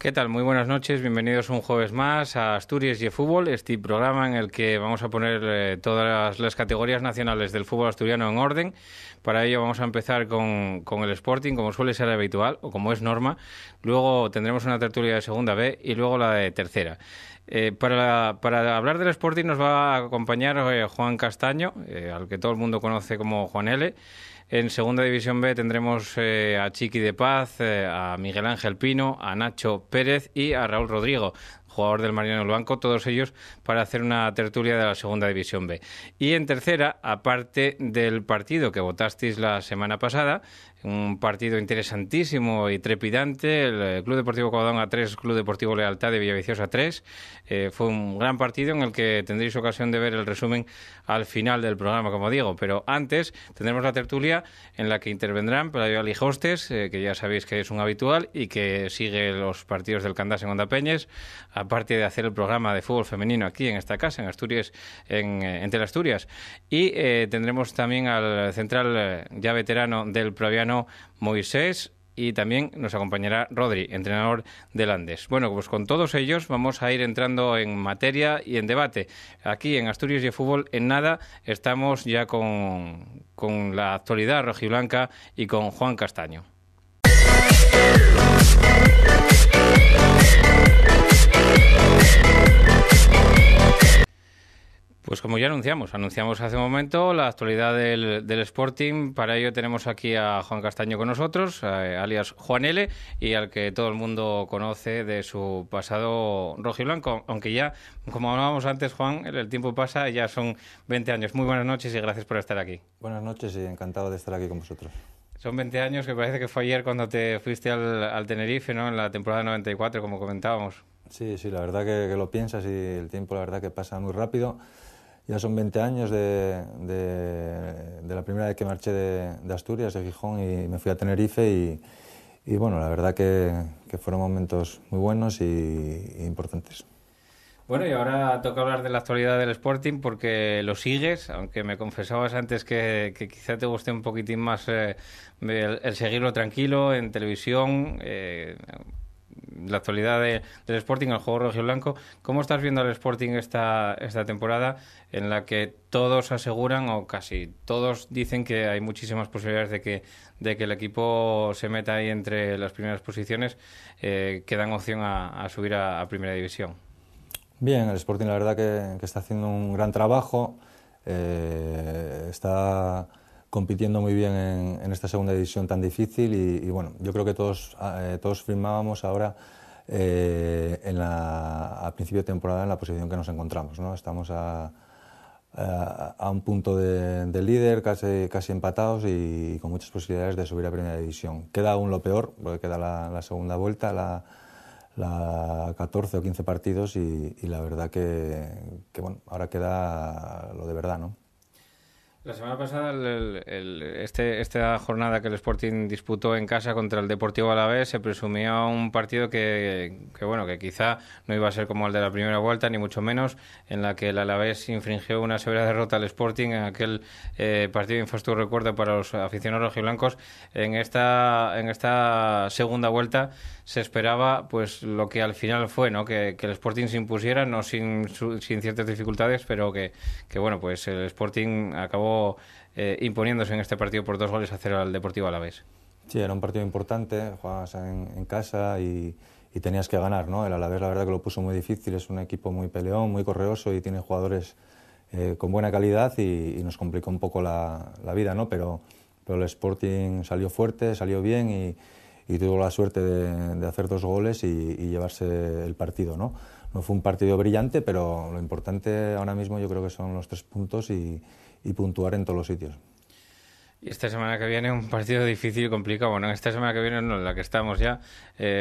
¿Qué tal? Muy buenas noches, bienvenidos un jueves más a Asturias y el Fútbol, este programa en el que vamos a poner todas las categorías nacionales del fútbol asturiano en orden. Para ello vamos a empezar con el Sporting, como suele ser habitual, o como es norma. Luego tendremos una tertulia de segunda B y luego la de tercera. Para hablar del Sporting nos va a acompañar Juan Castaño, al que todo el mundo conoce como Juan L. En Segunda División B tendremos a Chiqui de Paz, a Miguel Ángel Pino, a Nacho Pérez y a Raúl Rodrigo, jugador del Mariano del Banco, todos ellos para hacer una tertulia de la Segunda División B. Y en tercera, aparte del partido que votasteis la semana pasada, un partido interesantísimo y trepidante, el Club Deportivo Covadonga 3, Club Deportivo Lealtad de Villaviciosa 3. Fue un gran partido en el que tendréis ocasión de ver el resumen al final del programa, como digo. Pero antes tendremos la tertulia en la que intervendrán Pelayo Alijostes, que ya sabéis que es un habitual y que sigue los partidos del Candás en Onda Peñes, aparte de hacer el programa de fútbol femenino aquí en esta casa, en Asturias, en Teleasturias. Y tendremos también al central ya veterano del Proviano, Moisés, y también nos acompañará Rodri, entrenador del Andes. Bueno, pues con todos ellos vamos a ir entrando en materia y en debate. Aquí en Asturias y el Fútbol, en nada, estamos ya con la actualidad rojiblanca y con Juan Castaño. Pues como ya anunciamos hace un momento la actualidad del Sporting. Para ello tenemos aquí a Juan Castaño con nosotros, alias Juan L, y al que todo el mundo conoce de su pasado rojiblanco, aunque ya, como hablábamos antes, Juan, el tiempo pasa y ya son 20 años. Muy buenas noches y gracias por estar aquí. Buenas noches y encantado de estar aquí con vosotros. Son 20 años, que parece que fue ayer cuando te fuiste al Tenerife, ¿no? En la temporada 94, como comentábamos. Sí, la verdad que lo piensas y el tiempo la verdad que pasa muy rápido. Ya son 20 años de la primera vez que marché de Asturias, de Gijón, y me fui a Tenerife y bueno, la verdad que fueron momentos muy buenos y importantes. Bueno, y ahora toca hablar de la actualidad del Sporting porque lo sigues, aunque me confesabas antes que quizá te guste un poquitín más el seguirlo tranquilo en televisión, la actualidad del Sporting, el juego rojiblanco. ¿Cómo estás viendo al Sporting esta temporada en la que todos aseguran, o casi todos dicen, que hay muchísimas posibilidades de que el equipo se meta ahí entre las primeras posiciones, que dan opción a subir a Primera División? Bien, el Sporting la verdad que está haciendo un gran trabajo, está compitiendo muy bien en esta segunda división tan difícil y bueno, yo creo que todos firmábamos ahora a principio de temporada en la posición que nos encontramos, ¿no? Estamos a un punto de líder, casi empatados y con muchas posibilidades de subir a Primera División. Queda aún lo peor, porque queda la segunda vuelta, la 14 o 15 partidos y la verdad que bueno, ahora queda lo de verdad, ¿no? La semana pasada, esta jornada que el Sporting disputó en casa contra el Deportivo Alavés, se presumía un partido que quizá no iba a ser como el de la primera vuelta, ni mucho menos, en la que el Alavés infringió una severa derrota al Sporting en aquel partido infasto recuerdo para los aficionados rojiblancos. En esta segunda vuelta se esperaba pues lo que al final fue, ¿no? Que el Sporting se impusiera, no sin ciertas dificultades, pero que bueno, pues el Sporting acabó imponiéndose en este partido por 2-0 al Deportivo Alavés. Sí, era un partido importante, jugabas en casa y tenías que ganar, ¿no? El Alavés la verdad que lo puso muy difícil, es un equipo muy peleón, muy correoso y tiene jugadores con buena calidad y nos complicó un poco la vida, ¿no? Pero el Sporting salió fuerte, salió bien y tuvo la suerte de hacer 2 goles y llevarse el partido, ¿no? No fue un partido brillante, pero lo importante ahora mismo yo creo que son los 3 puntos y puntuar en todos los sitios. Y esta semana que viene un partido difícil y complicado. Bueno, esta semana que viene, no, en la que estamos ya,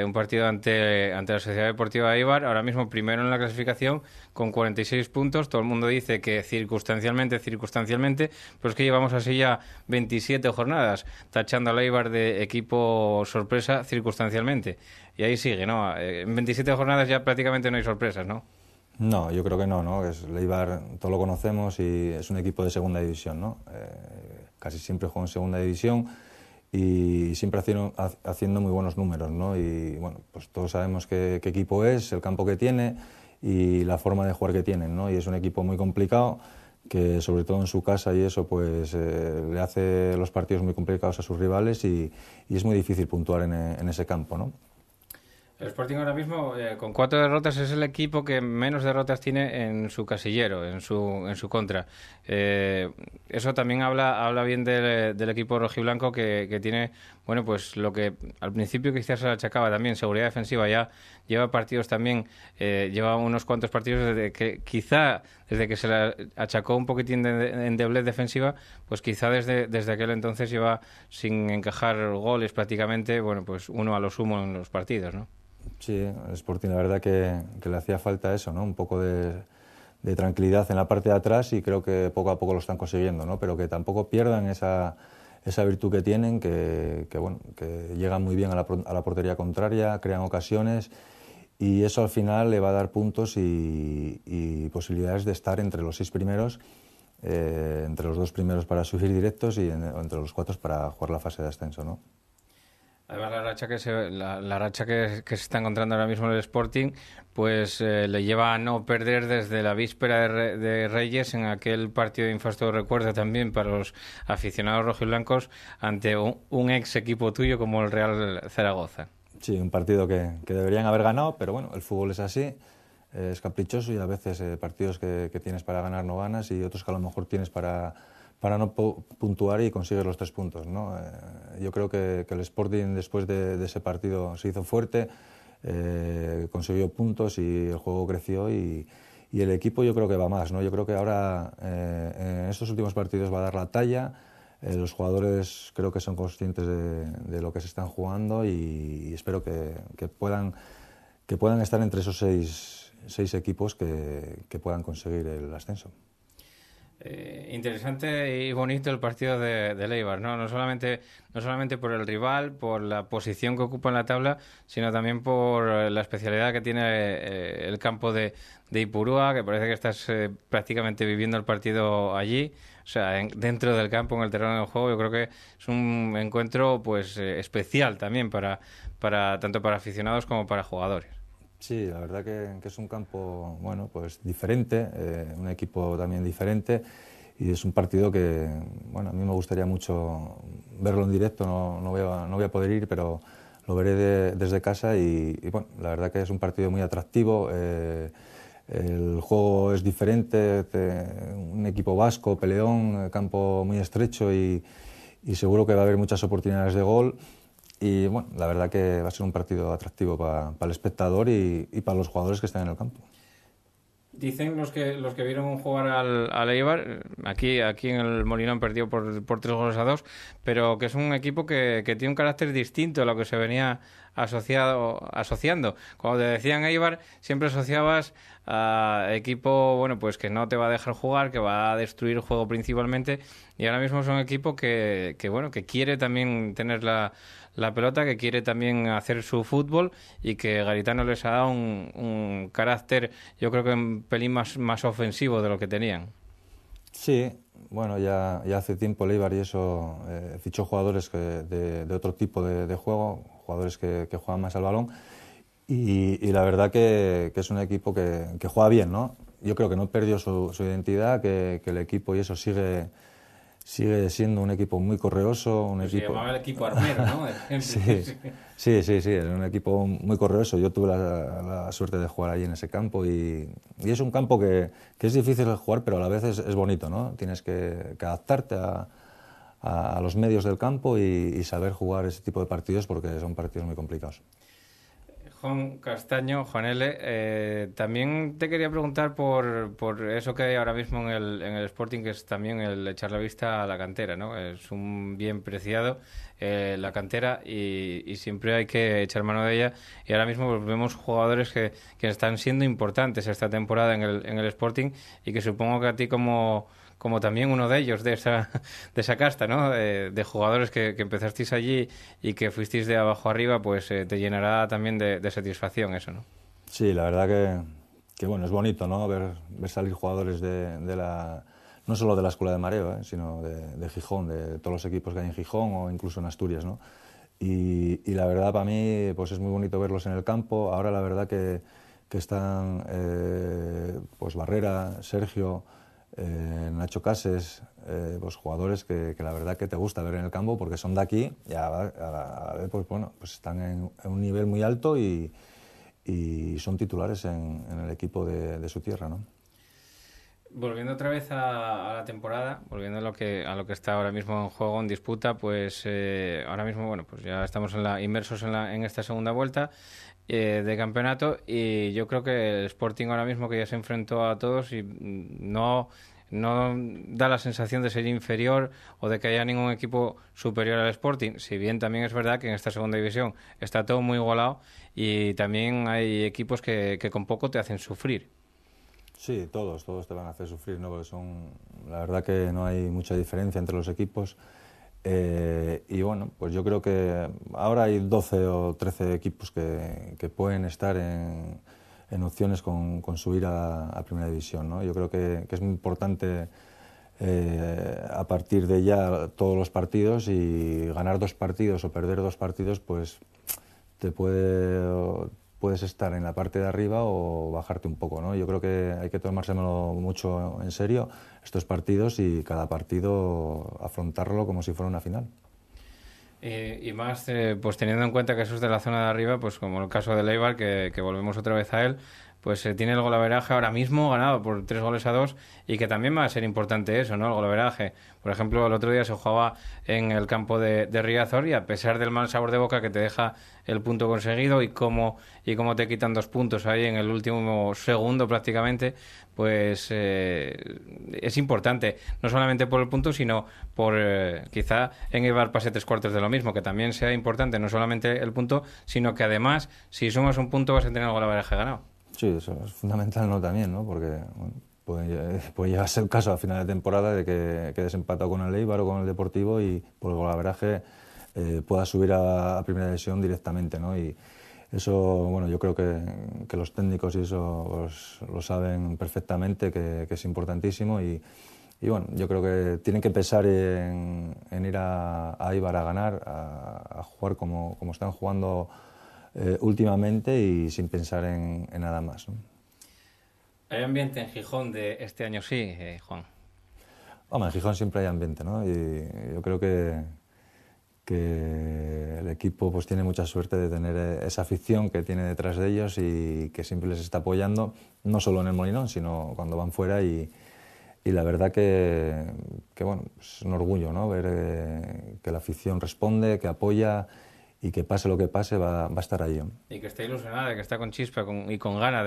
un partido ante la Sociedad Deportiva de Eibar, ahora mismo primero en la clasificación con 46 puntos. Todo el mundo dice que circunstancialmente, pero es que llevamos así ya 27 jornadas tachando al Eibar de equipo sorpresa circunstancialmente. Y ahí sigue, ¿no? En 27 jornadas ya prácticamente no hay sorpresas, ¿no? No, yo creo que no. El Eibar, todos lo conocemos y es un equipo de segunda división, ¿no? Casi siempre juega en segunda división y siempre haciendo muy buenos números, ¿no? Y bueno, pues todos sabemos qué equipo es, el campo que tiene y la forma de jugar que tienen, ¿no? Y es un equipo muy complicado que sobre todo en su casa y eso pues le hace los partidos muy complicados a sus rivales y es muy difícil puntuar en ese campo, ¿no? El Sporting ahora mismo, con 4 derrotas, es el equipo que menos derrotas tiene en su casillero, en su contra. Eso también habla bien del equipo rojiblanco que tiene, bueno, pues lo que al principio quizás se le achacaba también, seguridad defensiva. Ya lleva partidos también, lleva unos cuantos partidos desde que se le achacó un poquitín de endeblez defensiva, pues quizá desde aquel entonces lleva sin encajar goles prácticamente, bueno, pues uno a lo sumo en los partidos, ¿no? Sí, el Sporting la verdad que le hacía falta eso, ¿no? Un poco de tranquilidad en la parte de atrás y creo que poco a poco lo están consiguiendo, ¿no? Pero que tampoco pierdan esa virtud que tienen, que llegan muy bien a la portería contraria, crean ocasiones y eso al final le va a dar puntos y posibilidades de estar entre los 6 primeros, entre los 2 primeros para subir directos y entre los 4 para jugar la fase de ascenso, ¿no? Además, la racha que se está encontrando ahora mismo en el Sporting, pues le lleva a no perder desde la víspera de Reyes en aquel partido de infasto recuerdo también para los aficionados rojiblancos ante un ex equipo tuyo como el Real Zaragoza. Sí, un partido que deberían haber ganado, pero bueno, el fútbol es así, es caprichoso y a veces partidos que tienes para ganar no ganas y otros que a lo mejor tienes para no puntuar y conseguir los 3 puntos, ¿no? Yo creo que el Sporting después de ese partido se hizo fuerte, consiguió puntos y el juego creció y el equipo yo creo que va más, ¿no? Yo creo que ahora en estos últimos partidos va a dar la talla, los jugadores creo que son conscientes de lo que se están jugando y espero que puedan estar entre esos 6 equipos que puedan conseguir el ascenso. Interesante y bonito el partido de Eibar, ¿no? No solamente por el rival, por la posición que ocupa en la tabla, sino también por la especialidad que tiene el campo de Ipurúa, que parece que estás prácticamente viviendo el partido allí, o sea, dentro del campo, en el terreno del juego. Yo creo que es un encuentro pues especial también tanto para aficionados como para jugadores. Sí, la verdad que es un campo, bueno, pues diferente, un equipo también diferente y es un partido que, bueno, a mí me gustaría mucho verlo en directo, no voy a poder ir, pero lo veré desde casa y bueno, la verdad que es un partido muy atractivo, el juego es diferente, un equipo vasco, peleón, campo muy estrecho y seguro que va a haber muchas oportunidades de gol. Y bueno, la verdad que va a ser un partido atractivo para el espectador y para los jugadores que están en el campo. Dicen los que vieron jugar al Eibar, aquí en el Molinón perdió por 3-2, pero que es un equipo que tiene un carácter distinto a lo que se venía asociando. Cuando te decían Eibar, siempre asociabas a equipo, bueno, pues que no te va a dejar jugar, que va a destruir el juego principalmente, y ahora mismo es un equipo que quiere también tener la pelota, que quiere también hacer su fútbol y que Garitano les ha dado un carácter, yo creo que un pelín más ofensivo de lo que tenían. Sí, bueno, ya hace tiempo el Eibar y eso fichó jugadores de otro tipo de juego, jugadores que juegan más al balón y la verdad que es un equipo que juega bien, ¿no? Yo creo que no perdió su identidad, que el equipo y eso sigue siendo un equipo muy correoso. Se llamaba el equipo armero, ¿no? Sí, es un equipo muy correoso. Yo tuve la suerte de jugar allí en ese campo y es un campo que es difícil de jugar, pero a la vez es bonito, ¿no? Tienes que adaptarte a los medios del campo y saber jugar ese tipo de partidos porque son partidos muy complicados. Juan Castaño, Juan L., también te quería preguntar por eso que hay ahora mismo en el Sporting, que es también el echar la vista a la cantera, ¿no? Es un bien preciado la cantera y siempre hay que echar mano de ella. Y ahora mismo pues, vemos jugadores que están siendo importantes esta temporada en el Sporting y que supongo que a ti como también uno de ellos, de esa casta, ¿no? De jugadores que empezasteis allí y que fuisteis de abajo arriba, pues te llenará también de satisfacción eso, ¿no? Sí, la verdad que bueno, es bonito, ¿no? Ver salir jugadores de no solo de la Escuela de Mareo, sino de Gijón, de todos los equipos que hay en Gijón o incluso en Asturias, ¿no? Y la verdad para mí pues es muy bonito verlos en el campo. Ahora la verdad que están pues Barrera, Sergio, Nacho Cases, pues jugadores que la verdad que te gusta ver en el campo porque son de aquí y a la vez pues, bueno, pues están en un nivel muy alto y son titulares en el equipo de su tierra, ¿no? Volviendo otra vez a la temporada, volviendo a lo que está ahora mismo en juego, en disputa, pues ahora mismo, bueno, pues ya estamos inmersos en esta segunda vuelta de campeonato, y yo creo que el Sporting ahora mismo, que ya se enfrentó a todos, y no da la sensación de ser inferior o de que haya ningún equipo superior al Sporting, si bien también es verdad que en esta segunda división está todo muy igualado y también hay equipos que con poco te hacen sufrir. Sí, todos te van a hacer sufrir, ¿no? Porque la verdad que no hay mucha diferencia entre los equipos. Y bueno, pues yo creo que ahora hay 12 o 13 equipos que pueden estar en opciones con subir a Primera División, ¿no? Yo creo que es muy importante a partir de ya todos los partidos, y ganar 2 partidos o perder 2 partidos, pues puedes estar en la parte de arriba o bajarte un poco, ¿no? Yo creo que hay que tomárselo mucho en serio estos partidos y cada partido afrontarlo como si fuera una final. Y más, pues teniendo en cuenta que eso es de la zona de arriba, pues como el caso de Eibar, que volvemos otra vez a él, pues tiene el golaveraje ahora mismo ganado por 3-2, y que también va a ser importante eso, ¿no? El golaveraje. Por ejemplo, el otro día se jugaba en el campo de Riazor, y a pesar del mal sabor de boca que te deja el punto conseguido y cómo te quitan 2 puntos ahí en el último segundo prácticamente, pues es importante, no solamente por el punto, sino por quizá en Eibar pase 3/4 de lo mismo, que también sea importante no solamente el punto, sino que además, si sumas un punto, vas a tener el golaveraje ganado. Sí, eso es fundamental, ¿no? También, ¿no? Porque bueno, puede llegar a ser el caso a final de temporada de que quedes empatado con el Eibar o con el Deportivo y por el golaveraje puedas subir a Primera División directamente, ¿no? Y eso, bueno, yo creo que los técnicos y eso pues, lo saben perfectamente, que es importantísimo, y bueno, yo creo que tienen que pensar en ir a Eibar a ganar, a jugar como están jugando últimamente y sin pensar en nada más, ¿no? ¿Hay ambiente en Gijón de este año sí, Juan? Hombre, en Gijón siempre hay ambiente, ¿no? Y yo creo que el equipo pues tiene mucha suerte de tener esa afición que tiene detrás de ellos y que siempre les está apoyando, no solo en el Molinón, sino cuando van fuera, y la verdad que bueno, es un orgullo, ¿no? Ver que la afición responde, que apoya, y que pase lo que pase va a estar ahí. Y que está ilusionada, que está con chispa y con ganas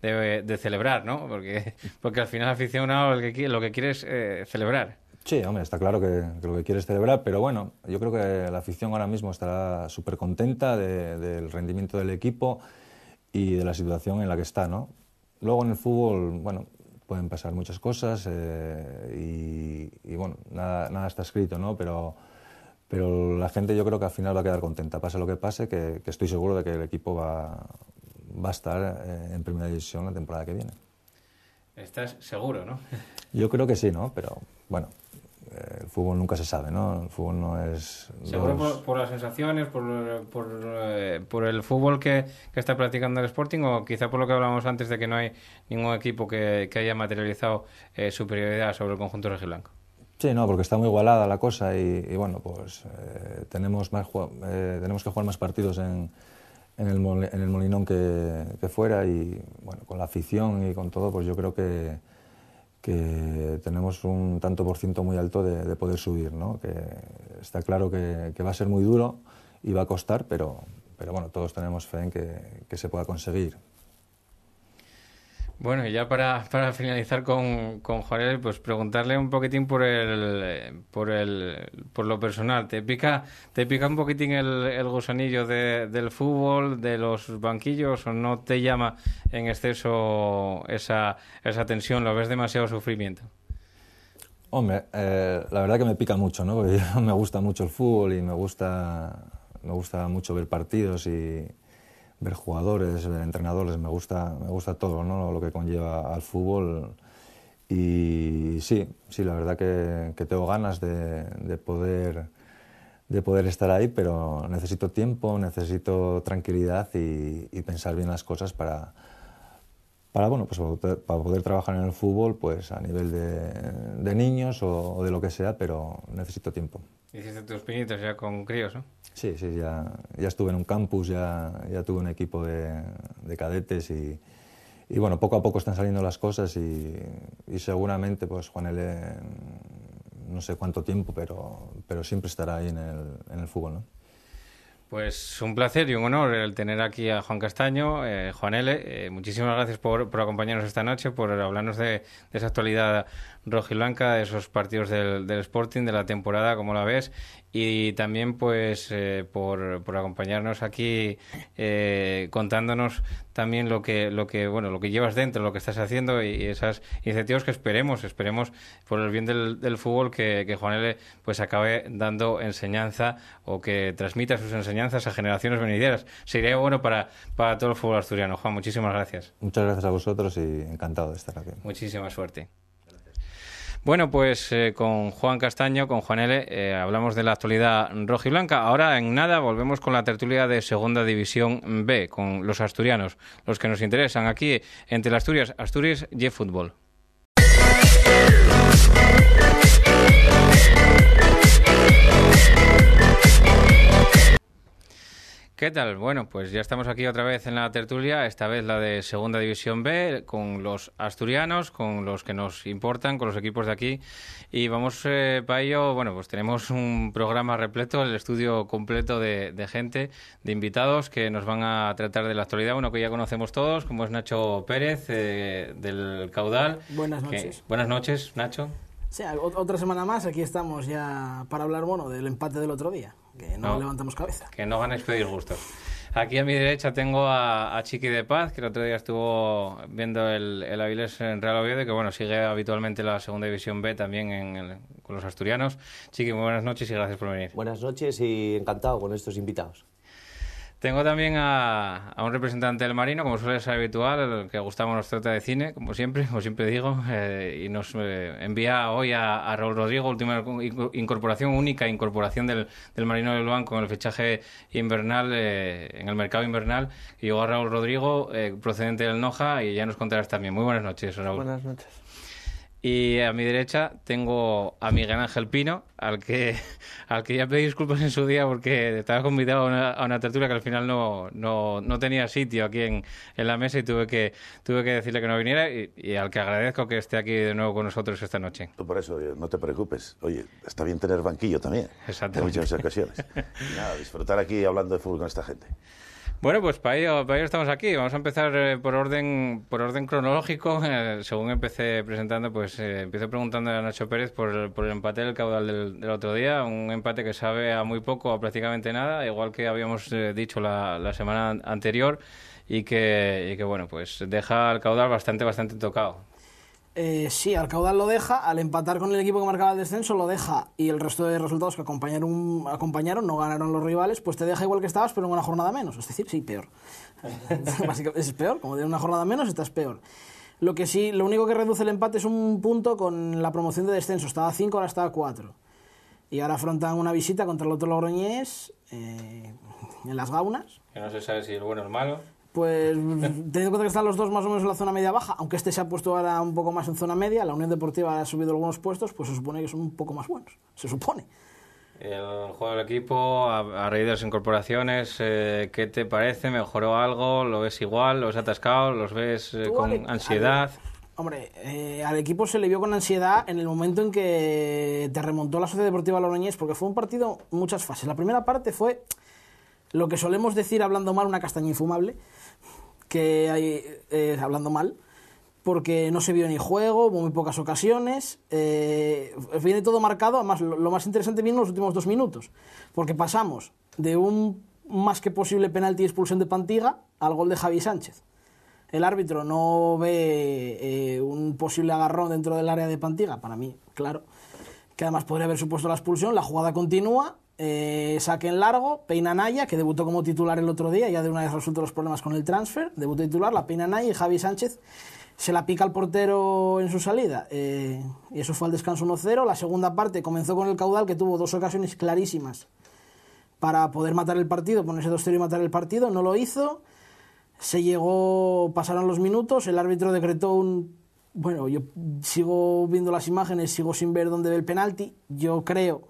de celebrar, ¿no? Porque al final aficionado lo que quiere es celebrar. Sí, hombre, está claro que lo que quiere es celebrar, pero bueno, yo creo que la afición ahora mismo estará súper contenta del rendimiento del equipo y de la situación en la que está, ¿no? Luego en el fútbol, bueno, pueden pasar muchas cosas y bueno, nada está escrito, ¿no? Pero la gente yo creo que al final va a quedar contenta, pase lo que pase, que estoy seguro de que el equipo va a estar en Primera División la temporada que viene. ¿Estás seguro, no? Yo creo que sí, ¿no? Pero bueno, el fútbol nunca se sabe, ¿no? El fútbol no es... ¿Seguro por las sensaciones, por el fútbol que está practicando el Sporting, o quizá por lo que hablábamos antes de que no hay ningún equipo que haya materializado superioridad sobre el conjunto rojiblanco? Sí, no, porque está muy igualada la cosa y bueno, pues tenemos que jugar más partidos en el Molinón que fuera, y bueno, con la afición y con todo, pues yo creo que tenemos un tanto por ciento muy alto de poder subir, ¿no? Que está claro que va a ser muy duro y va a costar, pero bueno, todos tenemos fe en que se pueda conseguir. Bueno, y ya para finalizar con Juanel, pues preguntarle un poquitín por lo personal. ¿Te pica un poquitín el gusanillo del fútbol, de los banquillos, o no te llama en exceso esa tensión? ¿Lo ves demasiado sufrimiento? Hombre, la verdad que me pica mucho, ¿no? Porque me gusta mucho el fútbol y me gusta mucho ver partidos y ver jugadores, ver entrenadores, me gusta todo, ¿no? Lo que conlleva al fútbol, Y sí, la verdad que tengo ganas de poder estar ahí, pero necesito tiempo, necesito tranquilidad y pensar bien las cosas para poder trabajar en el fútbol, pues a nivel de niños o de lo que sea, pero necesito tiempo. Hiciste tus pinitos ya con críos, ¿no? Sí, ya estuve en un campus, ya tuve un equipo de cadetes y bueno, poco a poco están saliendo las cosas y seguramente pues Juan L, no sé cuánto tiempo, pero siempre estará ahí en el fútbol, ¿no? Pues un placer y un honor el tener aquí a Juan Castaño, Juan L. Muchísimas gracias por acompañarnos esta noche, por hablarnos de esa actualidad rojiblanca, de esos partidos del Sporting, de la temporada, como la ves, y también pues por acompañarnos aquí contándonos también lo que llevas dentro, lo que estás haciendo y esas iniciativas que esperemos por el bien del fútbol que Juan L. pues acabe dando enseñanza o que transmita sus enseñanzas a generaciones venideras. Sería bueno para todo el fútbol asturiano. Juan, muchísimas gracias. Muchas gracias a vosotros y encantado de estar aquí. Muchísima suerte. Bueno, pues con Juan Castaño, con Juan L, hablamos de la actualidad rojiblanca. Ahora, en nada, volvemos con la tertulia de Segunda División B, con los asturianos, los que nos interesan aquí en Teleasturias, Asturias y Fútbol. ¿Qué tal? Bueno, pues ya estamos aquí otra vez en la tertulia, esta vez la de Segunda División B, con los asturianos, con los que nos importan, con los equipos de aquí. Y vamos para ello, bueno, pues tenemos un programa repleto, el estudio completo de gente, de invitados que nos van a tratar de la actualidad, uno que ya conocemos todos, como es Nacho Pérez, del Caudal. Buenas noches. Buenas noches, Nacho. Sí, otra semana más, aquí estamos ya para hablar, bueno, del empate del otro día, que no levantamos cabeza. Que no ganéis pedir gustos. Aquí a mi derecha tengo a Chiqui de Paz, que el otro día estuvo viendo el Avilés en Real Oviedo, que bueno, sigue habitualmente la Segunda División B también con los asturianos. Chiqui, muy buenas noches y gracias por venir. Buenas noches y encantado con estos invitados. Tengo también a un representante del Marino, como suele ser habitual, el que Gustavo nos trata de cine, como siempre digo, y nos envía hoy a Raúl Rodrigo, última única incorporación del Marino de Luán con el fichaje invernal, en el mercado invernal. Y llegó a Raúl Rodrigo, procedente del Noja, y ya nos contarás también. Muy buenas noches, Raúl. Buenas noches. Y a mi derecha tengo a Miguel Ángel Pino, al que ya pedí disculpas en su día porque estaba convidado a una tertulia que al final no tenía sitio aquí en la mesa y tuve que decirle que no viniera y al que agradezco que esté aquí de nuevo con nosotros esta noche. Tú por eso, no te preocupes. Oye, está bien tener banquillo también. Exactamente. En muchas ocasiones. Y nada, disfrutar aquí hablando de fútbol con esta gente. Bueno, pues para ello estamos aquí. Vamos a empezar por orden cronológico. Según empecé presentando, pues empiezo preguntando a Nacho Pérez por el empate del Caudal del otro día. Un empate que sabe a muy poco, a prácticamente nada, igual que habíamos dicho la semana anterior, y que bueno, pues deja al Caudal bastante tocado. Sí, al Caudal lo deja, al empatar con el equipo que marcaba el descenso lo deja, y el resto de resultados que acompañaron, no ganaron los rivales, pues te deja igual que estabas, pero en una jornada menos. Es decir, sí, peor. Básicamente es peor, como de una jornada menos estás peor. Lo único que reduce el empate es un punto con la promoción de descenso. Estaba a 5, ahora está a 4. Y ahora afrontan una visita contra el otro Logroñés en Las Gaunas. Que no se sabe si el bueno o el malo. Pues teniendo en cuenta que están los dos más o menos en la zona media-baja, aunque este se ha puesto ahora un poco más en zona media, la Unión Deportiva ha subido algunos puestos, pues se supone que son un poco más buenos, se supone. El juego del equipo, a raíz de las incorporaciones, ¿qué te parece? ¿Mejoró algo? ¿Lo ves igual? ¿Lo ves atascado? ¿Los ves con ansiedad? Hombre, al equipo se le vio con ansiedad en el momento en que te remontó la Sociedad Deportiva Logroñés, porque fue un partido en muchas fases. La primera parte fue lo que solemos decir hablando mal, una castaña infumable, que hay, hablando mal, porque no se vio ni juego, hubo muy pocas ocasiones, viene todo marcado. Además lo más interesante viene en los últimos 2 minutos, porque pasamos de un más que posible penalti y expulsión de Pantiga al gol de Javi Sánchez. El árbitro no ve un posible agarrón dentro del área de Pantiga, para mí, claro, que además podría haber supuesto la expulsión. La jugada continúa, saque en largo, peina Naya, que debutó como titular el otro día, ya de una vez resuelto los problemas con el transfer, debutó titular, la peina Naya y Javi Sánchez se la pica al portero en su salida, y eso fue al descanso 1-0. La segunda parte comenzó con el Caudal, que tuvo 2 ocasiones clarísimas para poder matar el partido, ponerse 2-0 y matar el partido, no lo hizo. Pasaron los minutos, el árbitro decretó bueno, yo sigo viendo las imágenes, sigo sin ver dónde ve el penalti. Yo creo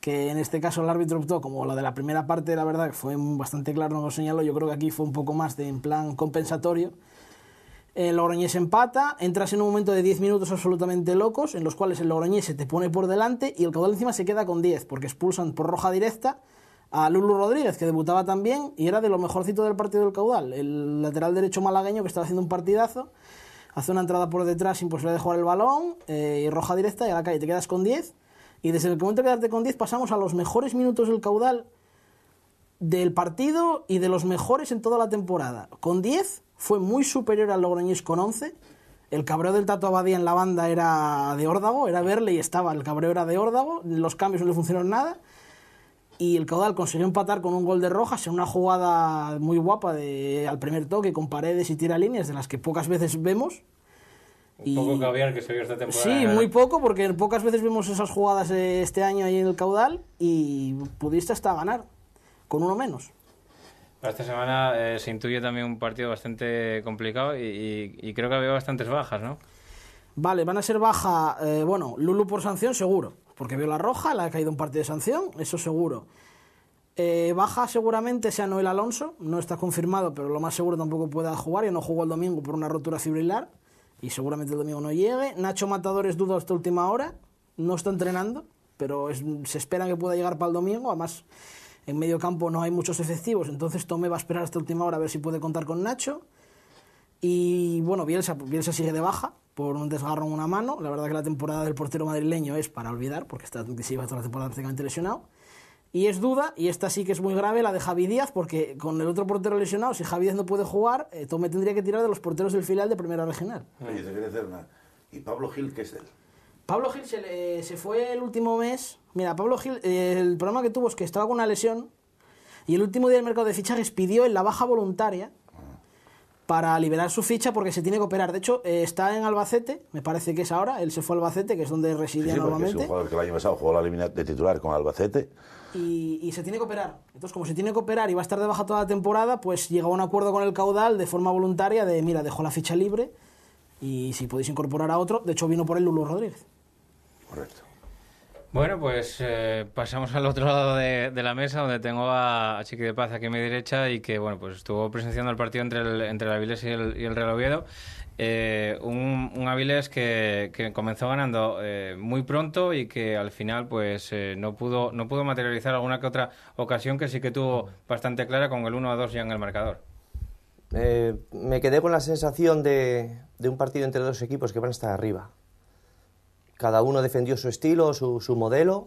que en este caso el árbitro optó, como la de la primera parte, la verdad que fue bastante claro, no lo señaló. Yo creo que aquí fue un poco más en plan compensatorio. El Logroñés empata, entras en un momento de 10 minutos absolutamente locos, en los cuales el Logroñés se te pone por delante y el Caudal encima se queda con 10, porque expulsan por roja directa a Lulu Rodríguez, que debutaba también y era de lo mejorcito del partido del Caudal. El lateral derecho malagueño, que estaba haciendo un partidazo, hace una entrada por detrás sin posibilidad de jugar el balón, y roja directa, y a la calle te quedas con 10. Y desde el momento de quedarte con 10 pasamos a los mejores minutos del Caudal del partido y de los mejores en toda la temporada. Con 10 fue muy superior al Logroñés con 11. El cabreo del Tato Abadía en la banda era de órdago, era verle y estaba, el cabreo era de órdago, los cambios no le funcionaron nada. Y el Caudal consiguió empatar con un gol de Rojas en una jugada muy guapa al primer toque, con paredes y tiralíneas, de las que pocas veces vemos. Un poco caviar que se vio esta temporada. Sí, muy poco, porque pocas veces vemos esas jugadas este año ahí en el Caudal, y pudiste hasta ganar, con uno menos. Esta semana se intuye también un partido bastante complicado y creo que había bastantes bajas, ¿no? Vale, van a ser baja, Lulu por sanción seguro, porque vio la roja, le ha caído un partido de sanción, eso seguro. Baja seguramente sea Noel Alonso, no está confirmado, pero lo más seguro tampoco pueda jugar, ya no jugó el domingo por una rotura fibrilar, y seguramente el domingo no llegue. Nacho Matador es duda hasta última hora, no está entrenando, pero se espera que pueda llegar para el domingo. Además, en medio campo no hay muchos efectivos, entonces Tomé va a esperar hasta última hora a ver si puede contar con Nacho. Y bueno, Bielsa sigue de baja por un desgarro en una mano. La verdad que la temporada del portero madrileño es para olvidar, porque está se iba toda la temporada prácticamente lesionado. Y es duda, y esta sí que es muy grave, la de Javi Díaz, porque con el otro portero lesionado, si Javi Díaz no puede jugar, Tomé tendría que tirar de los porteros del filial de Primera Regional. Oye, te quería hacer una... ¿Y Pablo Gil qué es de él? Pablo Gil se fue el último mes. Mira, Pablo Gil, el problema que tuvo es que estaba con una lesión, y el último día del mercado de fichajes pidió en la baja voluntaria para liberar su ficha, porque se tiene que operar. De hecho, está en Albacete, me parece que es ahora. Él se fue a Albacete, que es donde residía normalmente. Es un jugador que el año pasado jugó la eliminatoria de titular con Albacete. Y se tiene que operar. Entonces, como se tiene que operar y va a estar de baja toda la temporada, pues llegó a un acuerdo con el Caudal de forma voluntaria de, mira, dejo la ficha libre y si podéis incorporar a otro. De hecho, vino por él Lulu Rodríguez. Correcto. Bueno, pues pasamos al otro lado de la mesa, donde tengo a Chiqui de Paz aquí a mi derecha y que, bueno, pues estuvo presenciando el partido entre el Avilés y el Real Oviedo. Un Avilés que comenzó ganando muy pronto y que al final pues no pudo materializar alguna que otra ocasión que sí que tuvo bastante clara, con el 1-2 ya en el marcador. Me quedé con la sensación de un partido entre dos equipos que van a estar arriba. Cada uno defendió su estilo, su modelo,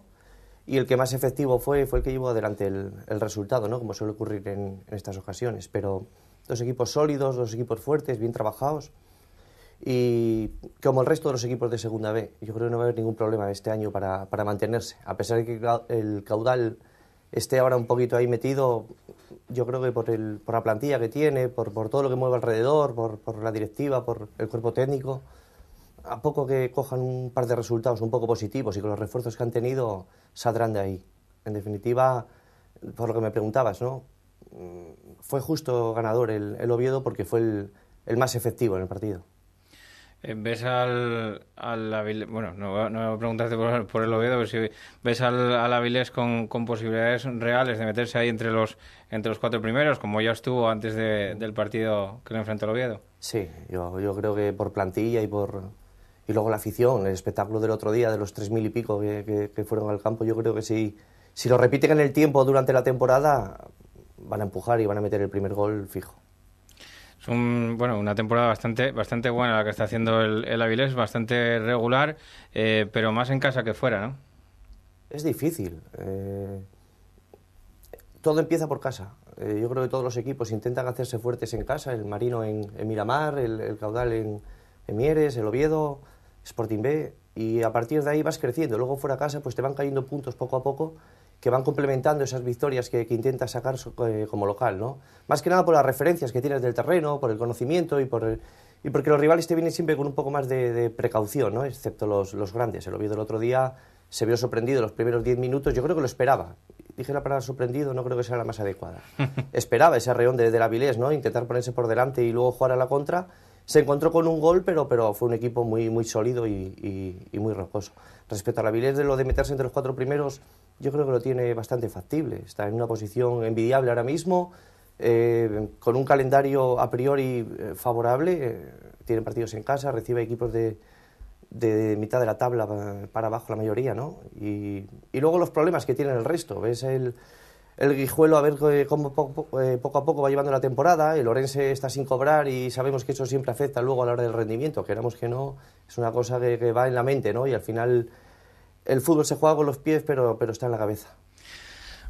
y el que más efectivo fue el que llevó adelante el resultado, ¿no? Como suele ocurrir en estas ocasiones. Pero dos equipos sólidos, dos equipos fuertes, bien trabajados, y como el resto de los equipos de Segunda B. Yo creo que no va a haber ningún problema este año para mantenerse. A pesar de que el Caudal esté ahora un poquito ahí metido, yo creo que por la plantilla que tiene, por todo lo que mueve alrededor, por la directiva, por el cuerpo técnico, a poco que cojan un par de resultados un poco positivos y con los refuerzos que han tenido, saldrán de ahí. En definitiva, por lo que me preguntabas, ¿no? Fue justo ganador el Oviedo porque fue el más efectivo en el partido. ¿Ves al Avilés? Bueno, no voy a preguntarte por el Oviedo, pero si ves al Avilés con posibilidades reales de meterse ahí entre los 4 primeros, como ya estuvo antes del partido que le enfrentó el Oviedo. Sí, yo creo que por plantilla y luego la afición, el espectáculo del otro día de los 3.000 y pico que fueron al campo, yo creo que si lo repiten en el tiempo durante la temporada, van a empujar y van a meter el primer gol fijo. Es una temporada bastante buena la que está haciendo el Avilés, bastante regular, pero más en casa que fuera, ¿no? Es difícil. Todo empieza por casa. Yo creo que todos los equipos intentan hacerse fuertes en casa, el Marino en Miramar, el Caudal en Mieres, el Oviedo, Sporting B, y a partir de ahí vas creciendo. Luego fuera a casa pues te van cayendo puntos poco a poco que van complementando esas victorias que intentas sacar como local, ¿no? Más que nada por las referencias que tienes del terreno, por el conocimiento y por y porque los rivales te vienen siempre con un poco más de precaución, ¿no? Excepto los grandes. El Oviedo el otro día se vio sorprendido los primeros 10 minutos, yo creo que lo esperaba. Dije la palabra sorprendido, no creo que sea la más adecuada. Esperaba ese arreón de Avilés, ¿no? Intentar ponerse por delante y luego jugar a la contra. Se encontró con un gol, pero fue un equipo muy sólido y muy rocoso. Respecto al Avilés, de lo de meterse entre los 4 primeros, yo creo que lo tiene bastante factible. Está en una posición envidiable ahora mismo, con un calendario a priori favorable. Tiene partidos en casa, recibe equipos de mitad de la tabla para abajo la mayoría, ¿no? Y luego los problemas que tiene el resto. Ves el Guijuelo a ver cómo poco a poco va llevando la temporada. El Orense está sin cobrar y sabemos que eso siempre afecta luego a la hora del rendimiento. Queramos que no, es una cosa que va en la mente, ¿no? Y al final el fútbol se juega con los pies, pero está en la cabeza.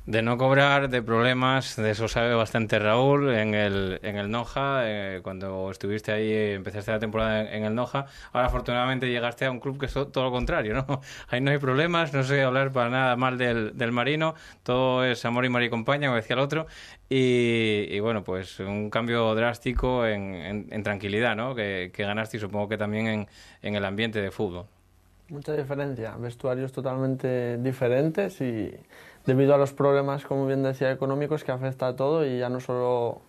De no cobrar, de problemas, de eso sabe bastante Raúl en el Noja, cuando estuviste ahí, empezaste la temporada en el Noja. Ahora afortunadamente llegaste a un club que es todo lo contrario, ¿no? Ahí no hay problemas, no sé hablar para nada mal del Marino, todo es amor y mar y compañía, como decía el otro, y bueno, pues un cambio drástico en tranquilidad, ¿no? Que ganaste y supongo que también en el ambiente de fútbol. Mucha diferencia, vestuarios totalmente diferentes y debido a los problemas, como bien decía, económicos que afecta a todo y ya no solo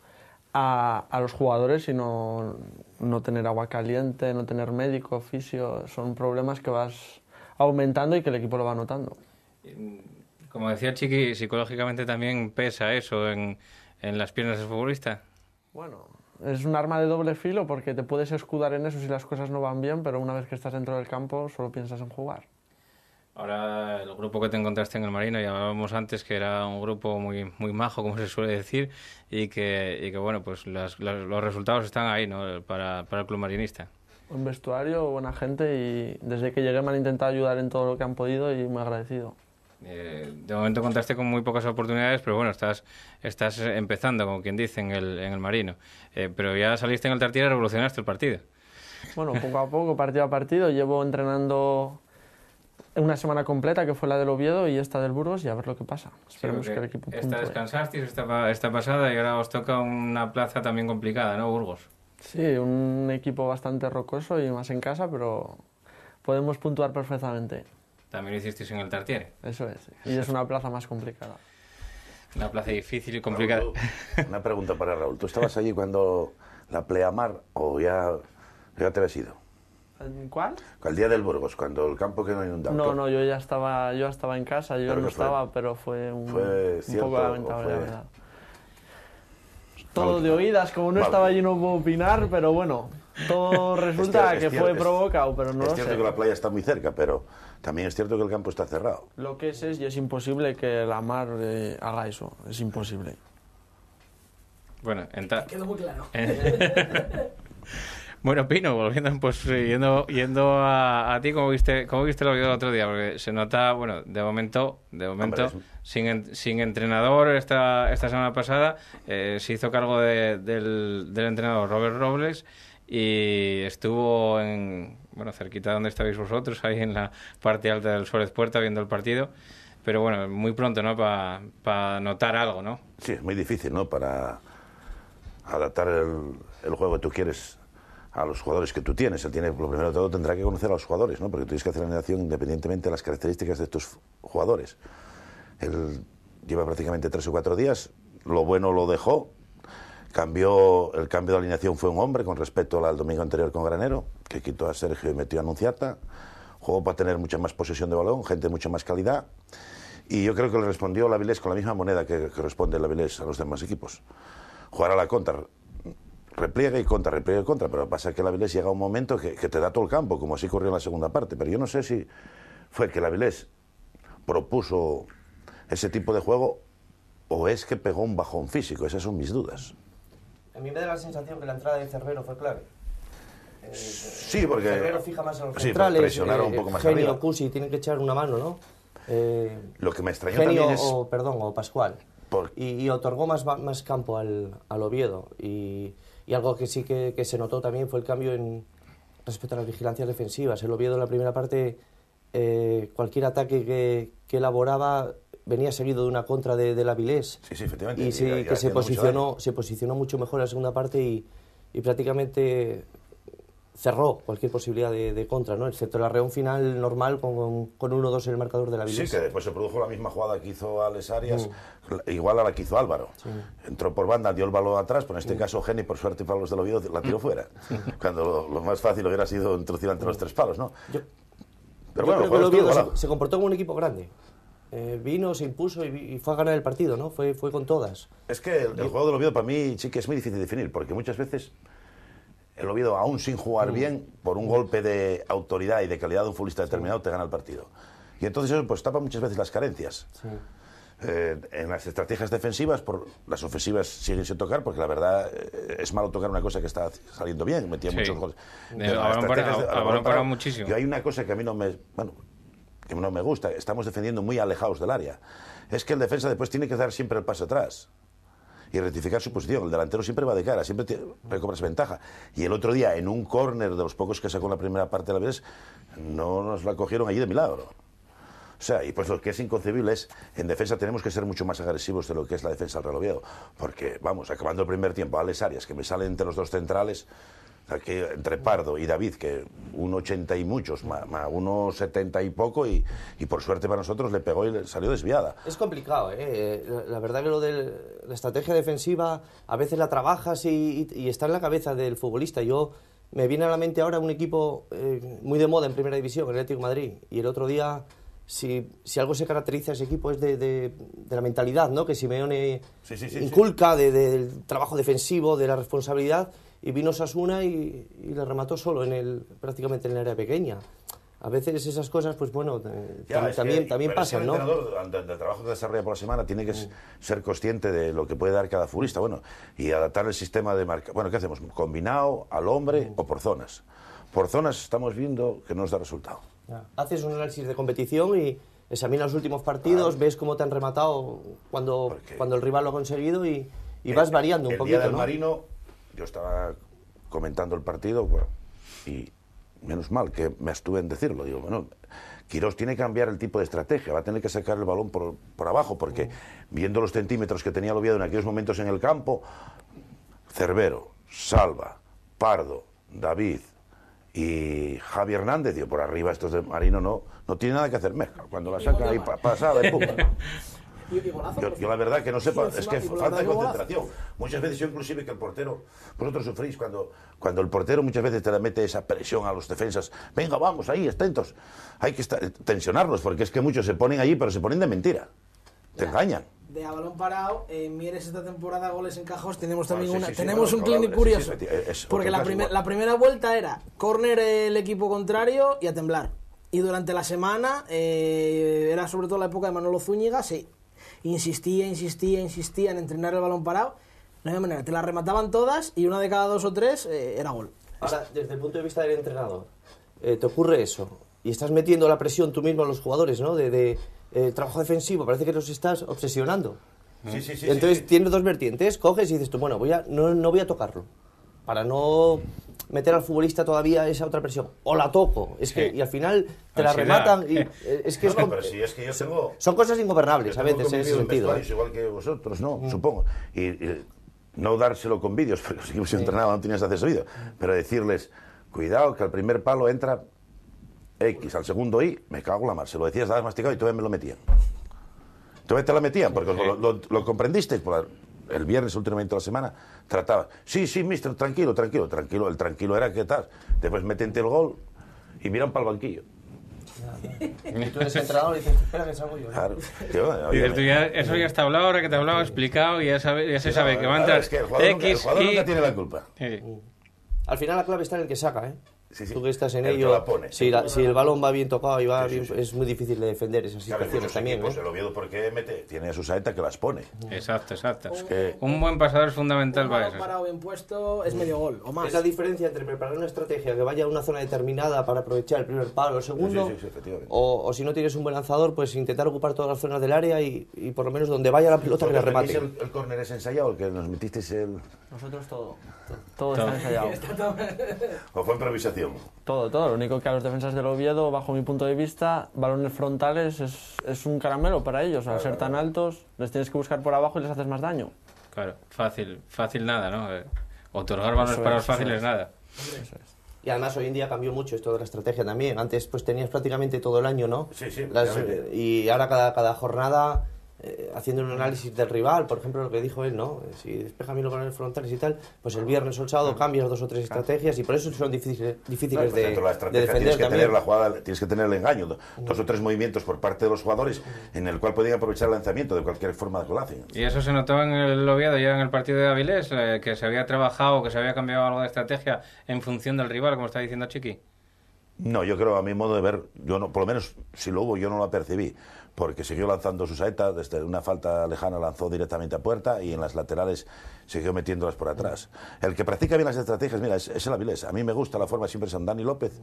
a los jugadores, sino no tener agua caliente, no tener médico, fisio, son problemas que vas aumentando y que el equipo lo va notando. Como decía Chiqui, psicológicamente también pesa eso en las piernas del futbolista. Bueno, es un arma de doble filo porque te puedes escudar en eso si las cosas no van bien, pero una vez que estás dentro del campo solo piensas en jugar. Ahora el grupo que te encontraste en el Marino, ya hablábamos antes que era un grupo muy majo, como se suele decir, y que bueno, pues los resultados están ahí, ¿no? para el club marinista. Buen vestuario, buena gente y desde que llegué me han intentado ayudar en todo lo que han podido y muy agradecido. De momento contaste con muy pocas oportunidades, pero bueno, estás empezando, como quien dice, en el Marino. Pero ya saliste en el Tartiere y revolucionaste el partido. Bueno, poco a poco, partido a partido, llevo entrenando una semana completa, que fue la del Oviedo y esta del Burgos, y a ver lo que pasa. Esperemos que el equipo puntúe. Esta descansasteis esta pasada y ahora os toca una plaza también complicada, ¿no, Burgos? Sí, un equipo bastante rocoso y más en casa, pero podemos puntuar perfectamente. También lo hicisteis en el Tartiere. Eso es, y es una plaza más complicada. Una plaza difícil y complicada. Raúl, una pregunta para Raúl. ¿Tú estabas allí cuando la pleamar o ya te habías ido? ¿Cuál? El día del Burgos, cuando el campo quedó inundado. No, yo ya estaba en casa, yo no estaba, pero fue un poco lamentable, la verdad. Todo de oídas, como no estaba allí no puedo opinar, pero bueno, todo resulta que fue provocado, pero no lo sé. Es cierto que la playa está muy cerca, pero también es cierto que el campo está cerrado. Lo que es y es imposible que la mar haga eso, es imposible. Bueno, quedó muy claro. Bueno, Pino, volviendo, pues yendo a ti, ¿cómo viste lo que el otro día? Porque se nota, bueno, de momento hombre, sin entrenador esta semana pasada, se hizo cargo del entrenador Robert Robles y estuvo cerquita de donde estabais vosotros, ahí en la parte alta del Suárez Puerta viendo el partido, pero bueno, muy pronto, ¿no? Para notar algo, ¿no? Sí, es muy difícil, ¿no? Para adaptar el juego que tú quieres a los jugadores que tú tienes. Él tiene, lo primero de todo, tendrá que conocer a los jugadores, ¿no? Porque tú tienes que hacer la alineación independientemente de las características de tus jugadores. Él lleva prácticamente 3 o 4 días, lo bueno lo dejó, el cambio de alineación fue un hombre con respecto al domingo anterior con Granero, que quitó a Sergio y metió a Anunciata, jugó para tener mucha más posesión de balón, gente de mucha más calidad, y yo creo que le respondió el Avilés con la misma moneda que responde el Avilés a los demás equipos. Jugar a la contra, repliegue y contra, pero pasa que el Avilés llega a un momento que te da todo el campo, como así ocurrió en la segunda parte, pero yo no sé si fue que el Avilés propuso ese tipo de juego o es que pegó un bajón físico, esas son mis dudas. A mí me da la sensación que la entrada de Cervero fue clave. Sí, porque Cervero fija más a los centrales, presionaron un poco más Genio arriba. o Cusi tienen que echar una mano, ¿no? Lo que me extrañó Genio también es... o Pascual. Y otorgó más campo al Oviedo. Y algo que sí que se notó también fue el cambio respecto a las vigilancias defensivas. El Oviedo en la primera parte, cualquier ataque que elaboraba venía seguido de una contra del Avilés. Sí, efectivamente. Y que se posicionó mucho mejor en la segunda parte y prácticamente cerró cualquier posibilidad de contra, ¿no? Excepto la reón final normal con 1-2 en el marcador de la Vilés. Sí, que después se produjo la misma jugada que hizo Alex Arias, igual a la que hizo Álvaro. Entró por banda, dio el balón atrás, pero en este caso Geni, por suerte para los del Oviedo, la tiró fuera. Cuando lo más fácil hubiera sido introducir entre los 3 palos, ¿no? Pero bueno, creo que el Oviedo se comportó como un equipo grande. Vino, se impuso y fue a ganar el partido, ¿no? Fue con todas. Es que el juego del Oviedo para mí sí que es muy difícil de definir, porque muchas veces el Oviedo, aún sin jugar bien, por un golpe de autoridad y de calidad de un futbolista determinado, te gana el partido. Y entonces eso pues tapa muchas veces las carencias. Sí. En las estrategias defensivas, las ofensivas siguen sin tocar, porque la verdad es malo tocar una cosa que está saliendo bien, metía muchos goles. Ahora parado muchísimo. Y hay una cosa que a mí no me gusta, estamos defendiendo muy alejados del área. Es que el defensa después tiene que dar siempre el paso atrás y rectificar su posición. El delantero siempre va de cara, siempre recobras ventaja. Y el otro día, en un córner de los pocos que sacó en la primera parte de la vez, no nos la cogieron allí de milagro. O sea, y pues lo que es inconcebible es, en defensa tenemos que ser mucho más agresivos de lo que es la defensa del Real Oviedo. Porque, vamos, acabando el primer tiempo, Alex Arias, que me sale entre los 2 centrales, aquí, entre Pardo y David, que 1,80 y muchos, más 1,70 y poco, y por suerte para nosotros le pegó y le salió desviada. Es complicado, ¿eh? La verdad que lo de la estrategia defensiva a veces la trabajas y está en la cabeza del futbolista. Me viene a la mente ahora un equipo muy de moda en Primera División, el Atlético de Madrid, y el otro día, si algo se caracteriza a ese equipo es de la mentalidad, ¿no? Que Simeone inculca del trabajo defensivo, de la responsabilidad. Y vino Osasuna y le remató solo prácticamente en el área pequeña. A veces esas cosas, pues bueno, también pasan, ¿no? El entrenador, del trabajo que desarrolla por la semana, tiene que ser consciente de lo que puede dar cada futbolista, bueno, y adaptar el sistema de marca. Bueno, ¿qué hacemos? ¿Combinado, al hombre o por zonas? Por zonas estamos viendo que no nos da resultado. Haces un análisis de competición y examinas los últimos partidos, ves cómo te han rematado cuando el rival lo ha conseguido y vas variando un poquito, el día del ¿no? Marino, yo estaba comentando el partido y menos mal que me abstuve en decirlo. Digo, bueno, Quirós tiene que cambiar el tipo de estrategia, va a tener que sacar el balón por abajo, porque viendo los centímetros que tenía el Oviedo en aquellos momentos en el campo, Cervero, Salva, Pardo, David y Javi Hernández, digo, por arriba estos de Marino no tiene nada que hacer. Cuando la saca ahí pasada de pum. Yo la verdad que no sé, es que falta de concentración. Muchas veces yo inclusive que el portero, vosotros sufrís cuando el portero muchas veces te le mete esa presión a los defensas. Venga, vamos, ahí, atentos. Hay que tensionarlos, porque es que muchos se ponen allí, pero se ponen de mentira. Te engañan. De a balón parado, en Mieres esta temporada, goles en Cajos, tenemos también un clínico curioso. Porque la primera vuelta era córner el equipo contrario y a temblar. Y durante la semana, era sobre todo la época de Manolo Zúñiga, insistía en entrenar el balón parado. No había manera, te la remataban todas y una de cada 2 o 3 era gol. Ahora, desde el punto de vista del entrenador, te ocurre eso y estás metiendo la presión tú mismo a los jugadores, ¿no? De trabajo defensivo, parece que los estás obsesionando. Entonces tienes 2 vertientes, coges y dices tú, bueno, no voy a tocarlo para no meter al futbolista todavía esa otra presión, o la toco, y al final te la rematan y pero si es que yo tengo, son cosas ingobernables a veces en ese sentido. Igual que vosotros, ¿no? Supongo. Y no dárselo con vídeos, porque si hemos entrenado no tenías acceso a vídeos, pero decirles, cuidado que al primer palo entra X, al segundo Y, me cago en la mar. Se lo decías, estabas masticado y todavía me lo metían. Todavía te la metían, porque lo comprendisteis. El viernes, últimamente de la semana, trataba. Sí, mister, tranquilo. El tranquilo era que tal. Después metente el gol y miran para el banquillo. Y tú eres entrenador y dices, espera que salgo yo. Claro. Eso ya está hablado, ahora que te he hablado, explicado, y ya se sabe que va a entrar es que el jugador nunca tiene la culpa. Al final la clave está en el que saca, ¿eh? Tú que estás en el ello, la pone. Si el balón va bien tocado y va bien, es muy difícil de defender esas situaciones también. El Oviedo, ¿por qué mete? Tiene a su saeta que las pone. Exacto. Un buen pasador es fundamental para eso. Un parado bien puesto es medio gol, o más. Es la diferencia entre preparar una estrategia que vaya a una zona determinada para aprovechar el primer palo o el segundo, o si no tienes un buen lanzador, pues intentar ocupar todas las zonas del área y por lo menos donde vaya la pelota que la remate. ¿El córner es ensayado? ¿Que nos metisteis Nosotros todo está ensayado. ¿O fue improvisación? Todo. Lo único que a los defensas del Oviedo, bajo mi punto de vista, balones frontales es un caramelo para ellos. Al ser tan altos, les tienes que buscar por abajo y les haces más daño. Claro, fácil nada, ¿no? Otorgar balones para los fáciles nada. Y además hoy en día cambió mucho esto de la estrategia también. Antes pues tenías prácticamente todo el año, ¿no? Sí, sí. Y ahora cada jornada haciendo un análisis del rival, por ejemplo lo que dijo él, ¿no? Si despeja bien los balones frontales y tal, pues el viernes o el sábado cambias 2 o 3 estrategias y por eso son difíciles claro, de defender tienes que también. tener la jugada, tienes que tener el engaño, 2 o 3 movimientos por parte de los jugadores en el cual podían aprovechar el lanzamiento de cualquier forma que lo hacen. Y eso se notó en el Oviedo, ya en el partido de Avilés, que se había trabajado, que se había cambiado algo de estrategia en función del rival, como está diciendo Chiqui. No, yo creo, a mi modo de ver, yo no, por lo menos si lo hubo, yo no lo percibí, porque siguió lanzando su saeta, desde una falta lejana lanzó directamente a puerta y en las laterales siguió metiéndolas por atrás. El que practica bien las estrategias, mira, es el Avilés. A mí me gusta la forma, siempre son Dani López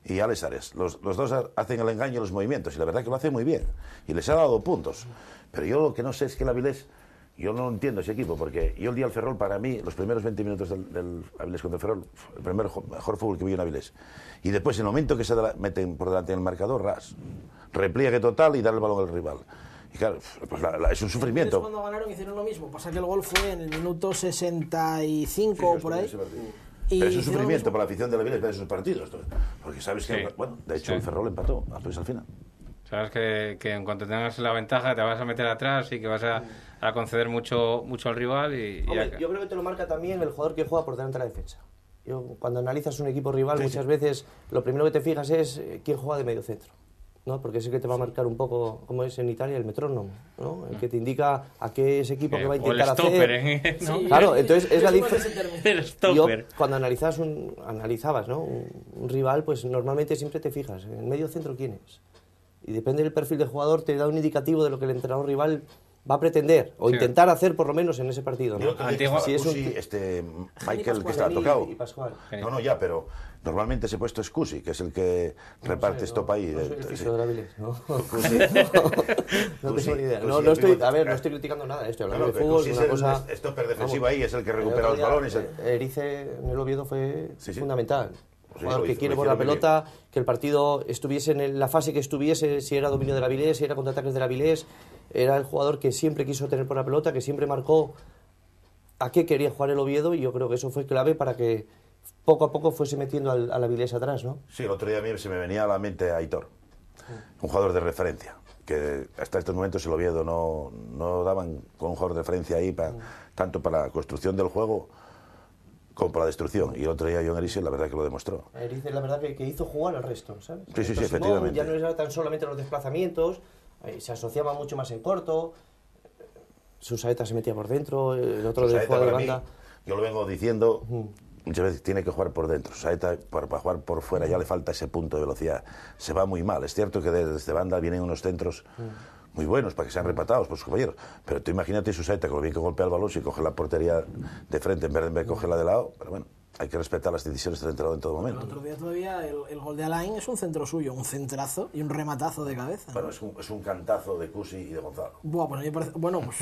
y Alex Ares. Los dos hacen el engaño en los movimientos y la verdad que lo hacen muy bien. Y les ha dado puntos. Pero yo lo que no sé es que el Avilés, yo no entiendo ese equipo, porque yo el día del Ferrol, para mí, los primeros 20 minutos del Avilés contra el Ferrol, el mejor fútbol que vi en Avilés. Y después, en el momento que se meten por delante del marcador, repliegue total y dar el balón al rival. Y claro, pues es un sufrimiento. Cuando ganaron hicieron lo mismo. Pasa que el gol fue en el minuto 65 o por ahí. Pero es un sufrimiento para la afición de la Avilés ver esos partidos. Porque sabes que, sí, bueno, de hecho el Ferrol empató al final. Sabes que en cuanto tengas la ventaja te vas a meter atrás y que vas a conceder mucho al rival. Hombre, yo creo que te lo marca también el jugador que juega por delante de la defensa. Cuando analizas un equipo rival, muchas veces lo primero que te fijas es quién juega de medio centro, ¿no? Porque es el que te va a marcar un poco, como es en Italia, el metrónomo, ¿no? El que te indica a qué es equipo que va a intentar o el stopper, hacer. ¿no? Sí, Claro, entonces es la diferencia. El stopper. Cuando analizabas, ¿no? un rival, pues normalmente siempre te fijas en medio centro quién es. Y depende del perfil del jugador, te da un indicativo de lo que el entrenador rival va a pretender o intentar hacer por lo menos en ese partido, ¿no? Si es Michael que estaba tocado. Y Pascual. No, ya, pero normalmente ese puesto es Cusi, que es el que reparte esto ahí. No soy el fisio de la Avilés, ¿no? No Cusi, tengo ni idea. Cusi, No estoy criticando nada, estoy hablando de fútbol, Cusi una cosa. es stopper defensivo ahí, es el que recupera los balones. Erice en el Oviedo fue fundamental. Un jugador que quiere lo por la hicieron muy pelota, que el partido estuviese en la fase que estuviese, si era dominio del Avilés, si era contraataques del Avilés, era el jugador que siempre quiso tener por la pelota, que siempre marcó a qué quería jugar el Oviedo, y yo creo que eso fue clave para que poco a poco fuese metiendo al Avilés atrás, ¿no? Sí, el otro día a mí se me venía a la mente Aitor, un jugador de referencia, que hasta estos momentos el Oviedo no daban con un jugador de referencia ahí, tanto para la construcción del juego como para la destrucción. Y el otro día John Erice, la verdad que lo demostró. Erice, la verdad que hizo jugar al resto, ¿sabes? Sí, Simón, efectivamente. ya no era tan solamente los desplazamientos, se asociaba mucho más en corto, su saeta se metía por dentro, el otro de jugador de banda. Yo lo vengo diciendo, muchas veces tiene que jugar por dentro. Saeta, para jugar por fuera ya le falta ese punto de velocidad. Se va muy mal. Es cierto que desde banda vienen unos centros muy buenos para que sean repatados por sus compañeros. Pero tú imagínate su Saeta con lo bien que golpea el balón, si coge la portería de frente en vez de cogerla de lado. Pero bueno, hay que respetar las decisiones del entrenador en todo momento. El otro día todavía el gol de Alain es un centro suyo, un centrazo y un rematazo de cabeza. Bueno, es un cantazo de Cusi y de Gonzalo. Buah, pues a mí me parece... Bueno, pues...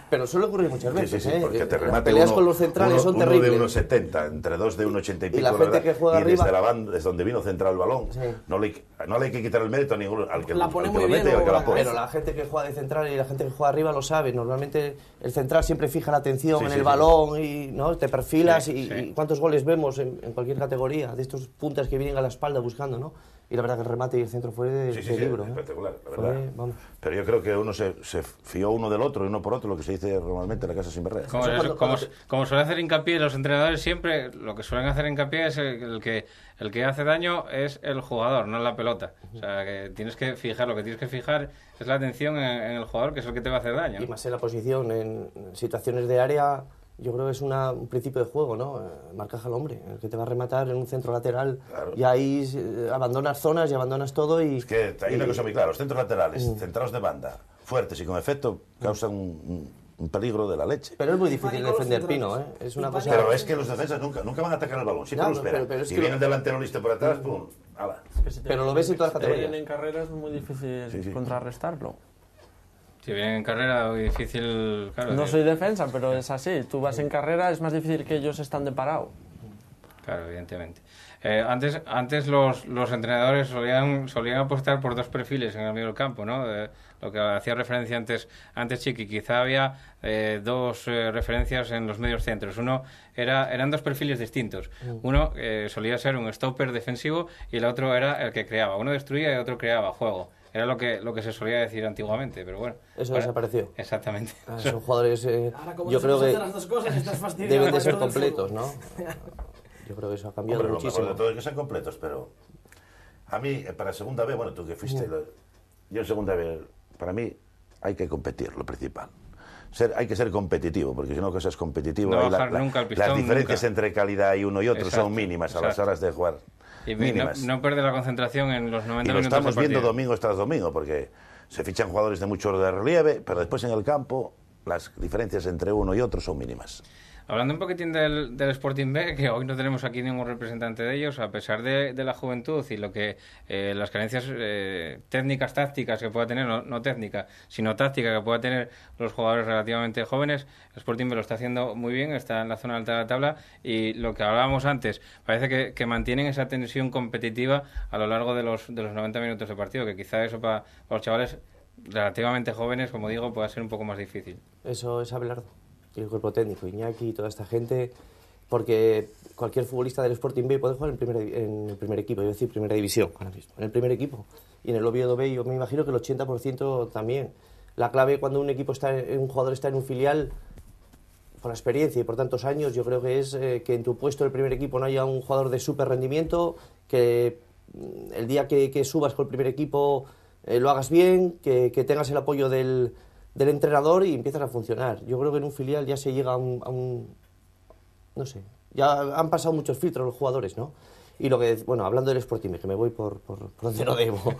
Pero suele ocurrir muchas veces, Sí, porque te Las remate peleas con los centrales son terribles. Uno de 1,70, entre dos de 1,80 y pico. Y la gente que juega y arriba... desde la banda, desde donde vino central el balón, no le hay que quitar el mérito a ninguno, al que, La pone al que muy lo mete bien, y al que la pone. Pero la gente que juega de central y la gente que juega arriba lo sabe. Normalmente el central siempre fija la atención Sí, en sí, el sí. balón y ¿no? Te perfilas Sí, y cuántos goles vemos en cualquier categoría de estos puntas que vienen a la espalda buscando, ¿no? Y la verdad que el remate y el centro fue de libro. Espectacular, la Fue, verdad. vamos. Pero yo creo que uno se fió uno del otro y uno por otro, lo que se dice normalmente en la casa sin barreras. Como suele hacer hincapié los entrenadores siempre, lo que suelen hacer hincapié es el que hace daño es el jugador, no la pelota. O sea, que tienes que fijar, lo que tienes que fijar es la atención en el jugador, que es el que te va a hacer daño. Y más en la posición, en situaciones de área, yo creo que es un principio de juego, ¿no? Marcaje al hombre, el que te va a rematar en un centro lateral. Claro. Y ahí abandonas zonas y abandonas todo y... Es que hay una cosa muy clara, los centros laterales, centrados de banda, fuertes y con efecto, causan un peligro de la leche. Pero es muy difícil defender Pino, ¿eh? Es una cosa... Pero es que los defensas nunca van a atacar el balón, siempre No, lo esperan. pero es y que viene el delantero listo por atrás, pum, ala. Pero lo ves en todas las categorías. En carrera es muy difícil contrarrestarlo. Si vienen en carrera, muy difícil... Claro, No soy defensa, pero es así. Tú vas en carrera, es más difícil que ellos están de parado. Claro, evidentemente. Antes los entrenadores solían apostar por dos perfiles en el medio del campo, ¿no? Lo que hacía referencia antes Chiqui, quizá había dos referencias en los medios centros. Eran dos perfiles distintos. Uno solía ser un stopper defensivo y el otro era el que creaba. Uno destruía y el otro creaba juego. Era lo que se solía decir antiguamente, pero bueno. Eso desapareció. Exactamente. Son jugadores, Ahora, como yo creo que las dos cosas, estás fastidiado deben de con ser todo el completos, fútbol. ¿no? Yo creo que eso ha cambiado Hombre, muchísimo. Lo mejor de todo es que sean completos, pero a mí, para segunda vez, bueno, tú que fuiste, yo en segunda vez, para mí hay que competir, lo principal. Hay que ser competitivo, porque si no, que seas competitivo, No bajar nunca el pistón, las diferencias nunca. entre calidad y uno y otro son mínimas a las horas de jugar. Y mínimas. no perder la concentración en los 90 Y lo minutos estamos del viendo partido. domingo tras domingo, porque se fichan jugadores de mucho de relieve, pero después en el campo las diferencias entre uno y otro son mínimas. Hablando un poquitín del Sporting B, que hoy no tenemos aquí ningún representante de ellos, a pesar de la juventud y lo que las carencias técnicas, tácticas que pueda tener, no técnica, sino táctica que pueda tener los jugadores relativamente jóvenes, el Sporting B lo está haciendo muy bien, está en la zona alta de la tabla y lo que hablábamos antes, parece que mantienen esa tensión competitiva a lo largo de los 90 minutos de partido, que quizá eso para los chavales relativamente jóvenes, como digo, pueda ser un poco más difícil. Eso es Abelardo. Y el cuerpo técnico, Iñaki y toda esta gente, porque cualquier futbolista del Sporting B puede jugar en el primer equipo, es decir, primera división, ahora mismo, en el primer equipo. Y en el Oviedo B yo me imagino que el 80% también. La clave cuando un jugador está en un filial, con la experiencia y por tantos años, yo creo que es que en tu puesto del primer equipo no haya un jugador de súper rendimiento, que el día que subas con el primer equipo lo hagas bien, que tengas el apoyo del entrenador y empiezas a funcionar. Yo creo que en un filial ya se llega a un no sé, ya han pasado muchos filtros los jugadores, ¿no? Y lo que, bueno, hablando del Sporting, que me voy por donde no debo,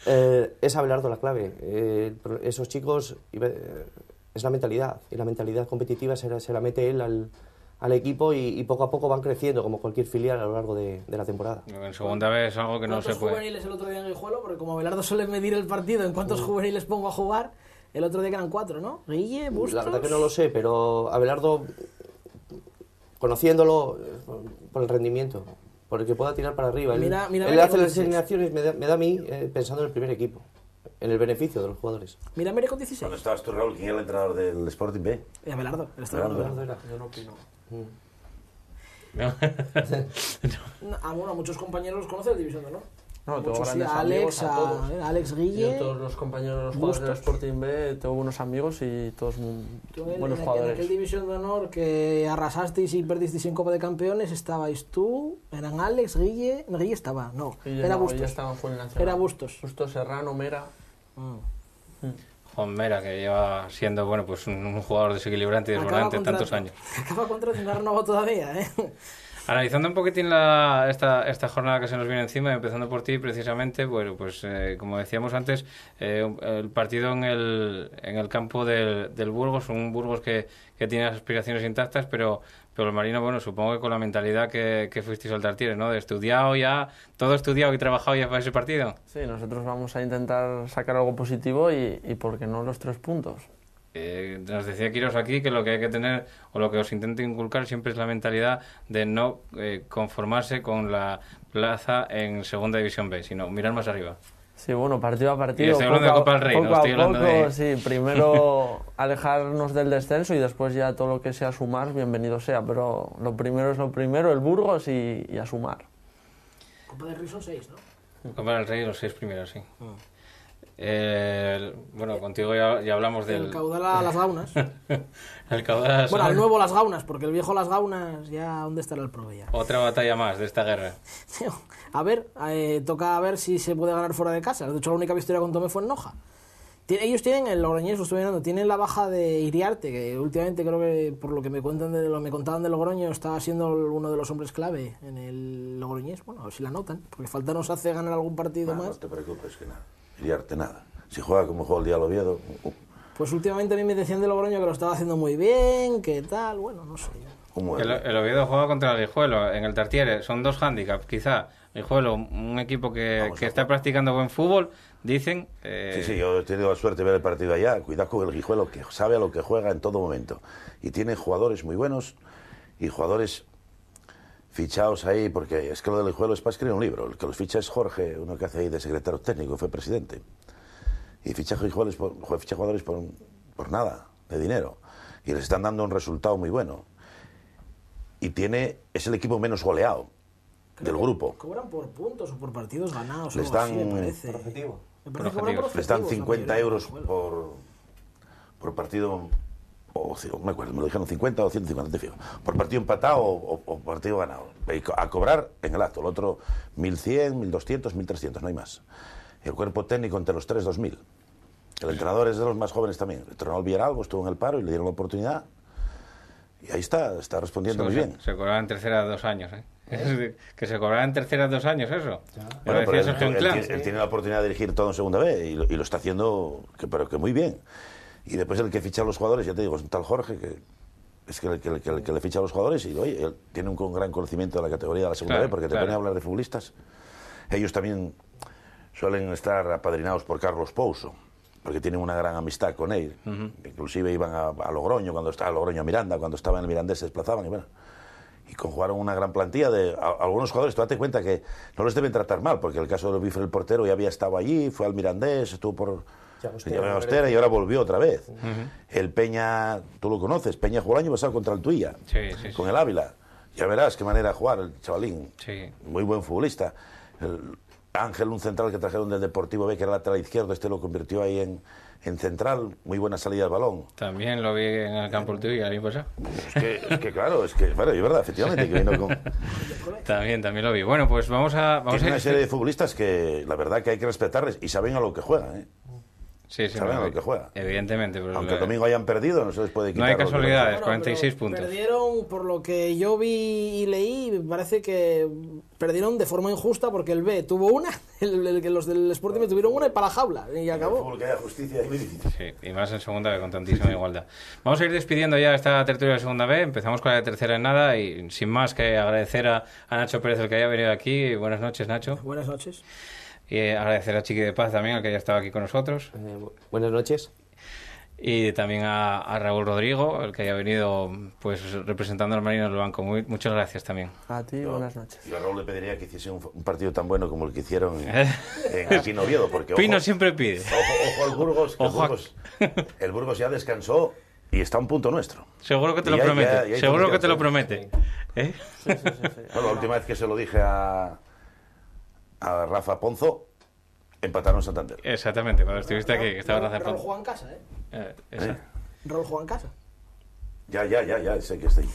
es Abelardo la clave. Esos chicos, es la mentalidad, y la mentalidad competitiva se la mete él al equipo y poco a poco van creciendo, como cualquier filial a lo largo de la temporada. En segunda vez es algo que no se puede. ¿Cuántos juveniles el otro día en Guijuelo? Porque como Abelardo suele medir el partido en cuántos juveniles pongo a jugar, el otro día que eran 4, ¿no? Guille, Bustos... La verdad que no lo sé, pero Abelardo, conociéndolo por el rendimiento, por el que pueda tirar para arriba, él hace las alineaciones, me da a mí, pensando en el primer equipo, en el beneficio de los jugadores. Mira, Mere con 16. Cuando estabas tú, Raúl, ¿quién era el entrenador del Sporting B? Abelardo, el Abelardo era. Yo no opino. Bueno, muchos compañeros los conocen de División de Honor. No, tengo Muchos, sí, grandes Alex, amigos a todos. Alex Guille. Yo todos los compañeros de los jugadores del Sporting B, tengo buenos amigos y todos buenos En jugadores. aquel División de Honor que arrasasteis y perdisteis en Copa de Campeones, estabais tú, eran Alex, Guille estaba, no, Guille era no, Bustos. Guille estaba en Fuenlabrada. Era Bustos. Bustos, Serrano, Mera. Juan Mera, que lleva siendo bueno pues un jugador desequilibrante y desbordante tantos años. Acaba contra no ha renovado todavía, ¿eh? Analizando un poquitín esta jornada que se nos viene encima, empezando por ti precisamente, bueno, pues como decíamos antes, el partido en el campo del Burgos, un Burgos que tiene las aspiraciones intactas, pero el Marino, bueno, supongo que con la mentalidad que fuisteis al Tartiere, ¿no? De estudiado ya, todo estudiado y trabajado ya para ese partido. Sí, nosotros vamos a intentar sacar algo positivo y ¿por qué no los 3 puntos? Nos decía Quirós aquí que lo que hay que tener, o lo que os intento inculcar siempre es la mentalidad de no conformarse con la plaza en Segunda División B, sino mirar más arriba. Sí, bueno, partido a partido. Y estoy hablando de Copa del Rey, no estoy hablando de... Sí, primero alejarnos del descenso y después ya todo lo que sea sumar, bienvenido sea. Pero lo primero es lo primero, el Burgos y a sumar. Copa del Rey son 6, ¿no? Copa del Rey, los 6 primeros, sí. Bueno, contigo ya hablamos del... El caudal a las gaunas. El caudal a las bueno, gaunas. al nuevo las gaunas, porque el viejo las gaunas, ya, ¿dónde estará el prove ya? Otra batalla más de esta guerra. A ver, toca ver si se puede ganar fuera de casa. De hecho, la única victoria con Tomé fue en Noja. Ellos tienen, el Logroñés, lo estoy mirando, tienen la baja de Iriarte, que últimamente creo que, por lo que me contaban de Logroño, estaba siendo uno de los hombres clave en el Logroñés. Bueno, a ver si la notan, porque falta nos hace ganar algún partido más. No te preocupes, que nada. Iriarte nada. Si juega como juega el día del Oviedo... Pues últimamente a mí me decían de Logroño que lo estaba haciendo muy bien, que tal, bueno, no sé. El Oviedo juega contra el Guijuelo en el Tartiere, son 2 hándicaps, quizá. Guijuelo, un equipo que está practicando buen fútbol, dicen... Sí, yo he tenido la suerte de ver el partido allá. Cuidado con el Guijuelo, que sabe a lo que juega en todo momento. Y tiene jugadores muy buenos y jugadores fichaos ahí, porque es que lo del Guijuelo es para escribir un libro. El que los ficha es Jorge, uno que hace ahí de secretario técnico, fue presidente. Y ficha jugadores por nada, de dinero. Y les están dando un resultado muy bueno. Y es el equipo menos goleado del grupo. Cobran por puntos o por partidos ganados. Les o algo dan, así, me parece. Por objetivo. Me parece que cobran por les dan objetivos, 50 euros bueno. por partido, o no me acuerdo, me lo dijeron 50 o 150, te fijo, por partido empatado o partido ganado. A cobrar en el acto, el otro 1.100, 1.200, 1.300, no hay más. El cuerpo técnico entre los tres, 2.000. El entrenador es de los más jóvenes también. El entrenador Villaralbo estuvo en el paro y le dieron la oportunidad. Y ahí está respondiendo muy bien. Se cobraba en tercera 2 años, ¿eh? Que se cobraba en tercera 2 años, eso. Bueno, Lo pero decía Sergio Inclán. él tiene la oportunidad de dirigir todo en segunda B y lo está haciendo, pero que muy bien. Y después el que ficha a los jugadores, ya te digo, es un tal Jorge, que es que el que le ficha a los jugadores y oye, él tiene un gran conocimiento de la categoría de la segunda B, porque te pone a hablar de futbolistas. Ellos también suelen estar apadrinados por Carlos Pouso, porque tienen una gran amistad con él. Inclusive iban a Logroño, cuando estaba Logroño a Miranda, cuando estaba en el Mirandés se desplazaban y conjugaron una gran plantilla de algunos jugadores. Tú date cuenta que no los deben tratar mal, porque el caso de Bifre, el portero, ya había estado allí, fue al Mirandés, estuvo por Llagostera y ahora volvió otra vez. El Peña, tú lo conoces, Peña jugó el año pasado contra el Tuilla, con el Ávila. Ya verás qué manera de jugar el chavalín. Muy buen futbolista. Ángel, un central que trajeron del Deportivo B, que era lateral izquierdo, lo convirtió ahí en central, muy buena salida del balón. También lo vi en el campo el tuyo, ¿alguien pasó? Es que claro, es verdad, efectivamente, que vino con... También lo vi. Bueno, pues vamos a Tiene ir... una serie de futbolistas que la verdad que hay que respetarles y saben a lo que juegan, ¿eh? Saben a lo que juega. Evidentemente. Pero aunque el domingo hayan perdido, no se les puede quitar. No hay casualidades, Bueno, 46 puntos. Perdieron, por lo que yo vi y leí, me parece que perdieron de forma injusta porque el B tuvo una, los del Sporting me tuvieron una y para la jaula y acabó. Porque haya justicia es muy difícil. Sí, y más en segunda B con tantísima igualdad. Vamos a ir despidiendo ya esta tertulia de segunda B. Empezamos con la de tercera en nada y sin más que agradecer a Nacho Pérez el que haya venido aquí. Buenas noches, Nacho. Buenas noches. Y agradecer a Chiqui de Paz también, al que haya estado aquí con nosotros. Buenas noches. Y también a Raúl Rodrigo, el que haya venido pues representando al Marinos del Banco. Muchas gracias también. A ti, buenas noches. Yo a Raúl le pediría que hiciese un partido tan bueno como el que hicieron en Pino Oviedo. Porque, Pino siempre pide. Ojo al Burgos, el Burgos ya descansó y está a un punto nuestro. Seguro que te lo promete. Seguro que te lo promete. Sí. Sí. Bueno, la última vez que se lo dije a Rafa Ponzo, empataron Santander. Exactamente, cuando estuviste aquí, que estaba Rafa Raúl Ponzo. juega en casa, Raúl juega en casa. Ya, sé que está ahí.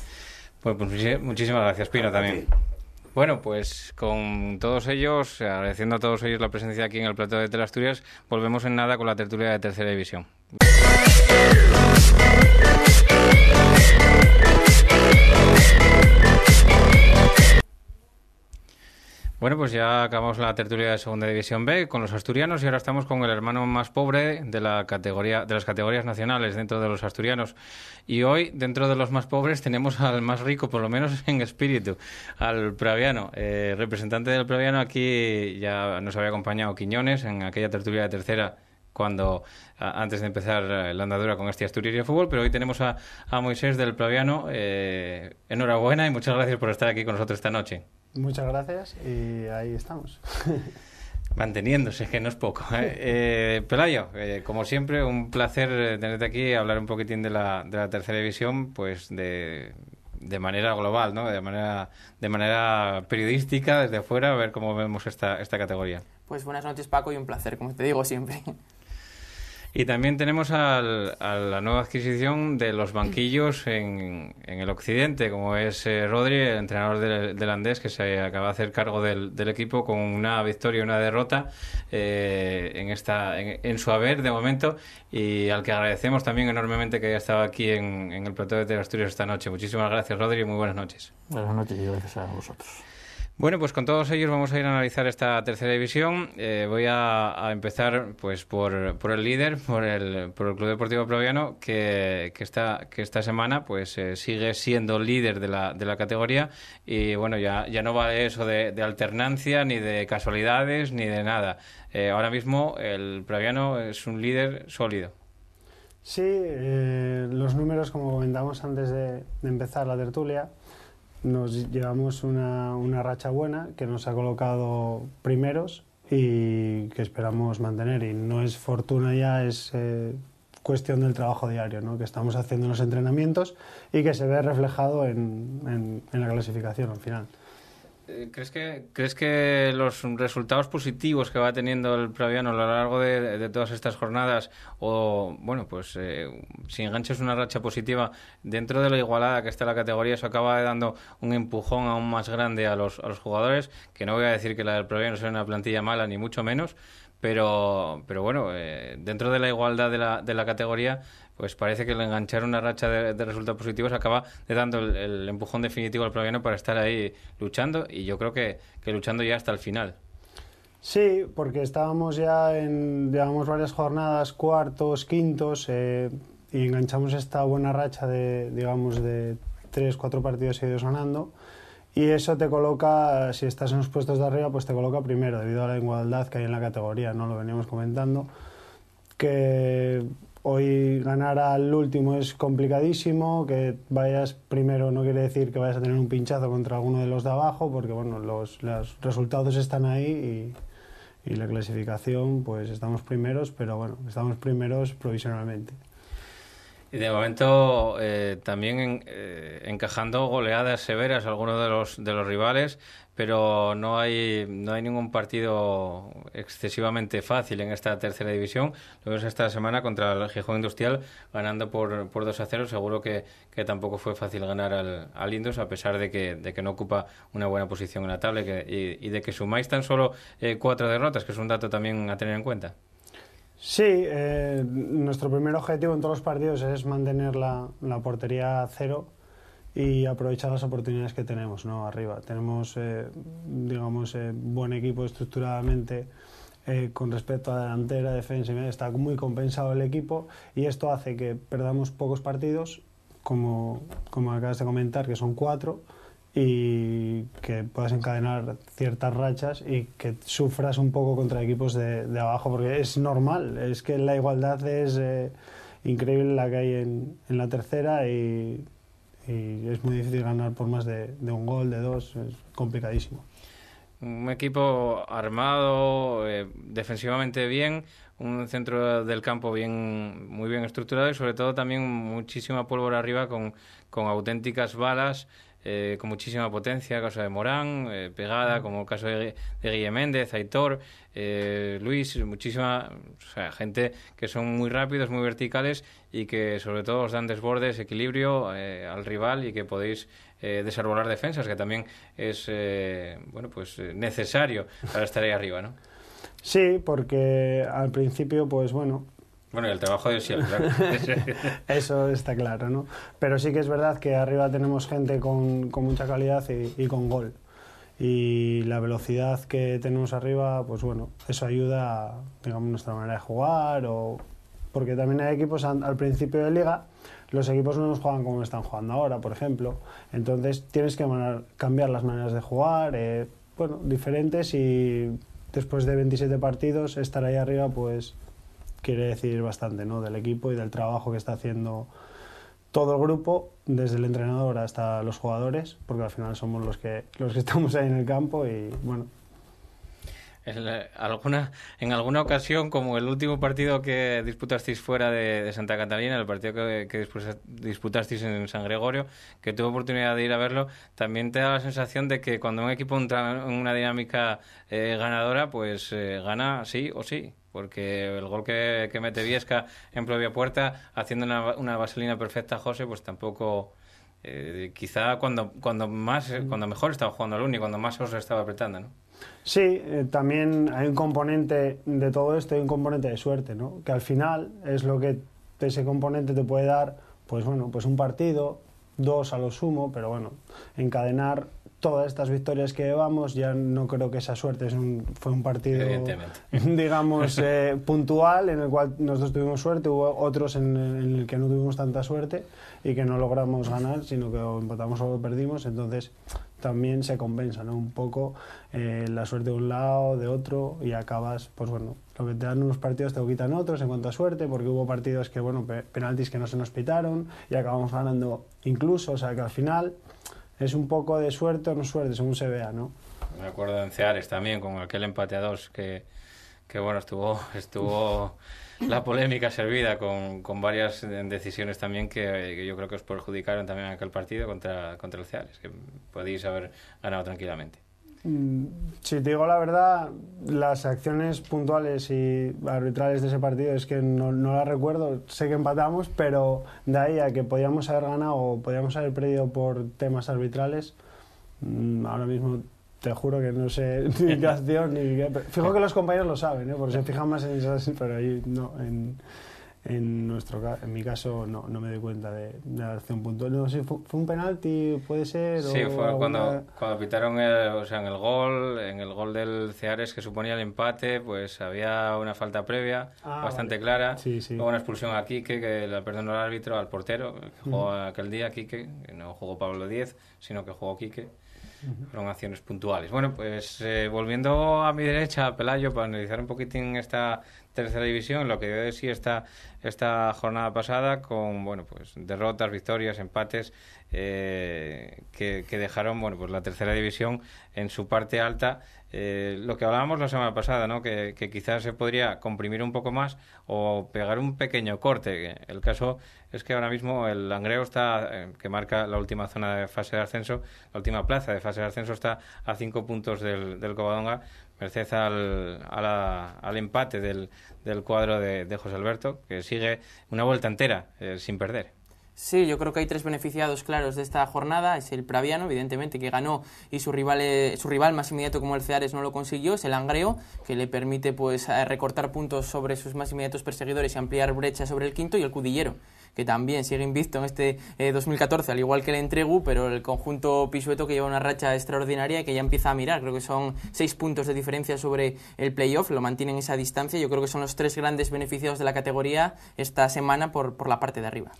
Pues muchísimas gracias, Pino, también. Bueno, pues con todos ellos, agradeciendo a todos ellos la presencia aquí en el plató de Teleasturias, volvemos en nada con la tertulia de Tercera División. Bueno, pues ya acabamos la tertulia de Segunda División B con los asturianos y ahora estamos con el hermano más pobre de las categorías nacionales dentro de los asturianos. Y hoy, dentro de los más pobres, tenemos al más rico, por lo menos en espíritu, al Praviano. Representante del Praviano, aquí ya nos había acompañado Quiñones en aquella tertulia de tercera, antes de empezar la andadura con este Asturias y el fútbol, pero hoy tenemos a Moisés del Praviano. Enhorabuena y muchas gracias por estar aquí con nosotros esta noche. Muchas gracias y ahí estamos. Manteniéndose, que no es poco. Pelayo, como siempre, un placer tenerte aquí, hablar un poquitín de la tercera división, pues de manera global, ¿no? De manera periodística, desde fuera, a ver cómo vemos esta categoría. Pues buenas noches, Paco, y un placer, como te digo siempre. Y también tenemos a la nueva adquisición de los banquillos en el occidente, como es Rodri, el entrenador del Andés, que se acaba de hacer cargo del equipo con una victoria y una derrota en su haber de momento, y al que agradecemos también enormemente que haya estado aquí en el plató de Teleasturias esta noche. Muchísimas gracias, Rodri, y muy buenas noches. Buenas noches y gracias a vosotros. Bueno, pues con todos ellos vamos a ir a analizar esta tercera división. Voy a empezar pues por el líder, por el Club Deportivo Praviano, que esta semana pues sigue siendo líder de la categoría, y bueno, ya no vale eso de alternancia, ni de casualidades, ni de nada. Ahora mismo el Praviano es un líder sólido. Sí, los números, como comentamos antes de empezar la tertulia, nos llevamos una racha buena que nos ha colocado primeros y que esperamos mantener. Y no es fortuna ya, es cuestión del trabajo diario, ¿no? Que estamos haciendo en los entrenamientos y que se ve reflejado en la clasificación al final. ¿Crees que los resultados positivos que va teniendo el Praviano a lo largo de todas estas jornadas, o bueno, pues si enganchas una racha positiva dentro de la igualada que está la categoría, eso acaba dando un empujón aún más grande a los jugadores? Que no voy a decir que la del Praviano sea una plantilla mala, ni mucho menos, pero bueno, dentro de la igualdad de la categoría, pues parece que el enganchar una racha de resultados positivos acaba dando el empujón definitivo al Praviano para estar ahí luchando, y yo creo que luchando ya hasta el final. Sí, porque estábamos ya llevamos varias jornadas, cuartos, quintos, y enganchamos esta buena racha de 3-4 partidos seguidos ganando. Y eso te coloca, si estás en los puestos de arriba, pues te coloca primero, debido a la igualdad que hay en la categoría, ¿no? Lo veníamos comentando, que hoy ganar al último es complicadísimo, que vayas primero no quiere decir que vayas a tener un pinchazo contra alguno de los de abajo, porque bueno, los resultados están ahí y la clasificación, pues estamos primeros, pero bueno, estamos primeros provisionalmente. Y de momento también encajando goleadas severas a algunos de los rivales, pero no hay ningún partido excesivamente fácil en esta tercera división. Lo vemos esta semana contra el Gijón Industrial, ganando por 2-0. Seguro que tampoco fue fácil ganar al Indus, a pesar de que no ocupa una buena posición en la tabla y de que sumáis tan solo 4 derrotas, que es un dato también a tener en cuenta. Sí, nuestro primer objetivo en todos los partidos es mantener la portería a cero y aprovechar las oportunidades que tenemos, ¿no? Arriba. Tenemos, buen equipo estructuradamente con respecto a la delantera, defensa y media. Está muy compensado el equipo y esto hace que perdamos pocos partidos, como acabas de comentar, que son 4, y que puedas encadenar ciertas rachas y que sufras un poco contra equipos de abajo, porque es normal, es que la igualdad es increíble la que hay en la tercera y es muy difícil ganar por más de un gol, de 2, es complicadísimo. Un equipo armado, defensivamente bien, un centro del campo muy bien estructurado y sobre todo también muchísima pólvora arriba con auténticas balas, con muchísima potencia, caso de Morán, pegada, como el caso de Guille Méndez, Aitor, Luis, muchísima, o sea, gente que son muy rápidos, muy verticales y que sobre todo os dan desbordes, equilibrio al rival, y que podéis desarrollar defensas, que también es necesario para estar ahí arriba, ¿no? Sí, porque al principio, pues bueno, y el trabajo de siempre, claro. Eso está claro, ¿no? Pero sí que es verdad que arriba tenemos gente con mucha calidad y con gol. Y la velocidad que tenemos arriba, pues bueno, eso ayuda a, digamos, nuestra manera de jugar, porque también hay equipos al principio de liga, los equipos no nos juegan como están jugando ahora, por ejemplo. Entonces tienes que cambiar las maneras de jugar, diferentes, y después de 27 partidos, estar ahí arriba, pues quiere decir bastante, ¿no? Del equipo y del trabajo que está haciendo todo el grupo, desde el entrenador hasta los jugadores, porque al final somos los que estamos ahí en el campo y bueno. En alguna ocasión, como el último partido que disputasteis fuera de Santa Catalina, el partido que disputasteis en San Gregorio, que tuve oportunidad de ir a verlo, también te da la sensación de que cuando un equipo entra en una dinámica ganadora, pues gana sí o sí. Porque el gol que mete Viesca en propia puerta, haciendo una vaselina perfecta a José, pues tampoco... quizá cuando mejor estaba jugando al Uni, cuando más os estaba apretando, ¿no? Sí, también hay un componente de todo esto, hay un componente de suerte, ¿no? Que al final es lo que ese componente te puede dar, pues un partido, 2 a lo sumo, pero bueno, encadenar todas estas victorias que llevamos, ya no creo que esa suerte fue un partido, digamos, puntual, en el cual nosotros tuvimos suerte, hubo otros en el que no tuvimos tanta suerte y que no logramos ganar, sino que empatamos o perdimos, entonces también se compensa, ¿no? Un poco la suerte de un lado, de otro, y acabas, pues bueno, lo que te dan unos partidos te lo quitan otros en cuanto a suerte, porque hubo partidos que, penaltis que no se nos pitaron y acabamos ganando incluso, o sea que al final es un poco de suerte o no suerte, según se vea, ¿no? Me acuerdo en Ceares también, con aquel empate a 2 que bueno, estuvo la polémica servida con varias decisiones también que yo creo que os perjudicaron también en aquel partido contra el Ceares, que podéis haber ganado tranquilamente. Si te digo la verdad, las acciones puntuales y arbitrales de ese partido es que no las recuerdo. Sé que empatamos, pero de ahí a que podíamos haber ganado o podíamos haber perdido por temas arbitrales, ahora mismo te juro que no sé ni qué acción ni qué... Fijo que los compañeros lo saben, porque se fijan más en esas, pero ahí no, en mi caso no me doy cuenta de la acción puntual. No sé, ¿fue un penalti? ¿Puede ser? Sí, fue alguna... cuando pitaron en el gol del Ceares que suponía el empate, pues había una falta previa bastante clara, sí. luego una expulsión a Quique que la perdonó el árbitro, al portero que jugó aquel día, Quique, que no jugó Pablo Díez, sino que jugó Quique. Fueron acciones puntuales. Bueno, pues volviendo a mi derecha, Pelayo, para analizar un poquitín esta tercera división, lo que dio de sí esta jornada pasada, con pues derrotas, victorias, empates, que dejaron pues la tercera división en su parte alta. Lo que hablábamos la semana pasada, ¿no? Que quizás se podría comprimir un poco más o pegar un pequeño corte. El caso es que ahora mismo el Langreo está, que marca la última zona de fase de ascenso, la última plaza de fase de ascenso, está a 5 puntos del Covadonga, merced al empate del cuadro de José Alberto, que sigue una vuelta entera sin perder. Sí, yo creo que hay 3 beneficiados claros de esta jornada. Es el Praviano, evidentemente, que ganó y su rival más inmediato como el Ceares no lo consiguió. Es el Langreo, que le permite recortar puntos sobre sus más inmediatos perseguidores y ampliar brecha sobre el quinto. Y el Cudillero, que también sigue invicto en este 2014, al igual que el Entregu, pero el conjunto pisueto que lleva una racha extraordinaria y que ya empieza a mirar. Creo que son 6 puntos de diferencia sobre el playoff, lo mantienen esa distancia. Yo creo que son los 3 grandes beneficiados de la categoría esta semana por la parte de arriba.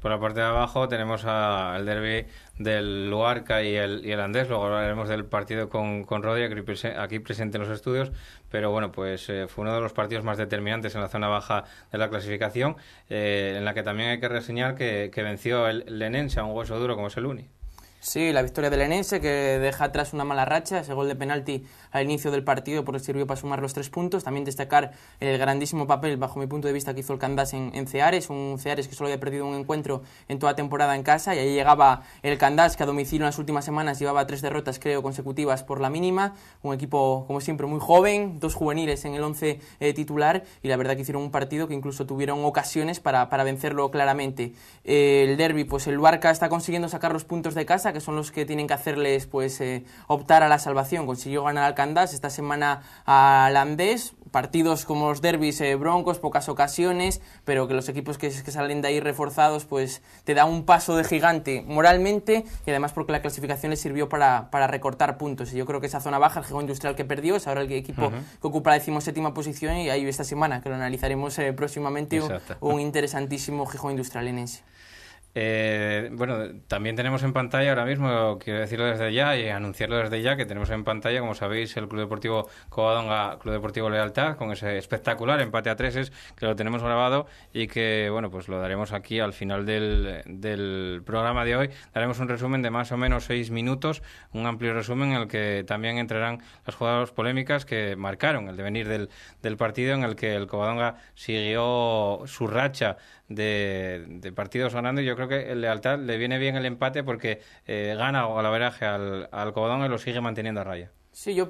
Por la parte de abajo tenemos el derbi del Luarca y el Andés. Luego hablaremos del partido con Rodi, aquí presente en los estudios, pero bueno, pues fue uno de los partidos más determinantes en la zona baja de la clasificación, en la que también hay que reseñar que venció el Lenense a un hueso duro como es el Uni. Sí, la victoria del Lenense, que deja atrás una mala racha, ese gol de penalti al inicio del partido porque sirvió para sumar los 3 puntos. También destacar el grandísimo papel, bajo mi punto de vista, que hizo el Candás en Ceares, un Ceares que solo había perdido un encuentro en toda temporada en casa, y ahí llegaba el Candás, que a domicilio en las últimas semanas llevaba 3 derrotas, creo, consecutivas por la mínima. Un equipo, como siempre, muy joven, 2 juveniles en el 11 titular, y la verdad que hicieron un partido que incluso tuvieron ocasiones para vencerlo claramente. El derbi, pues el Luarca está consiguiendo sacar los puntos de casa, que son los que tienen que hacerles optar a la salvación. Consiguió ganar al Candás, esta semana al Andés. Partidos como los derbis broncos, pocas ocasiones, pero que los equipos que salen de ahí reforzados pues te da un paso de gigante moralmente, y además porque la clasificación les sirvió para recortar puntos. Y yo creo que esa zona baja, el Gijón Industrial que perdió, es ahora el equipo que ocupa la 17ª posición, y ahí esta semana, que lo analizaremos próximamente, un interesantísimo Gijón Industrialense. Bueno, también tenemos en pantalla ahora mismo, quiero decirlo desde ya y anunciarlo desde ya, que tenemos en pantalla, como sabéis, el Club Deportivo Covadonga, Club Deportivo Lealtad, con ese espectacular empate a 3, que lo tenemos grabado y que, bueno, pues lo daremos aquí al final del programa de hoy. Daremos un resumen de más o menos 6 minutos, un amplio resumen en el que también entrarán las jugadas polémicas que marcaron el devenir del partido, en el que el Covadonga siguió su racha de partidos ganando, y yo creo que el Lealtad le viene bien el empate porque gana o golaveraje al Covadonga y lo sigue manteniendo a raya. Sí, yo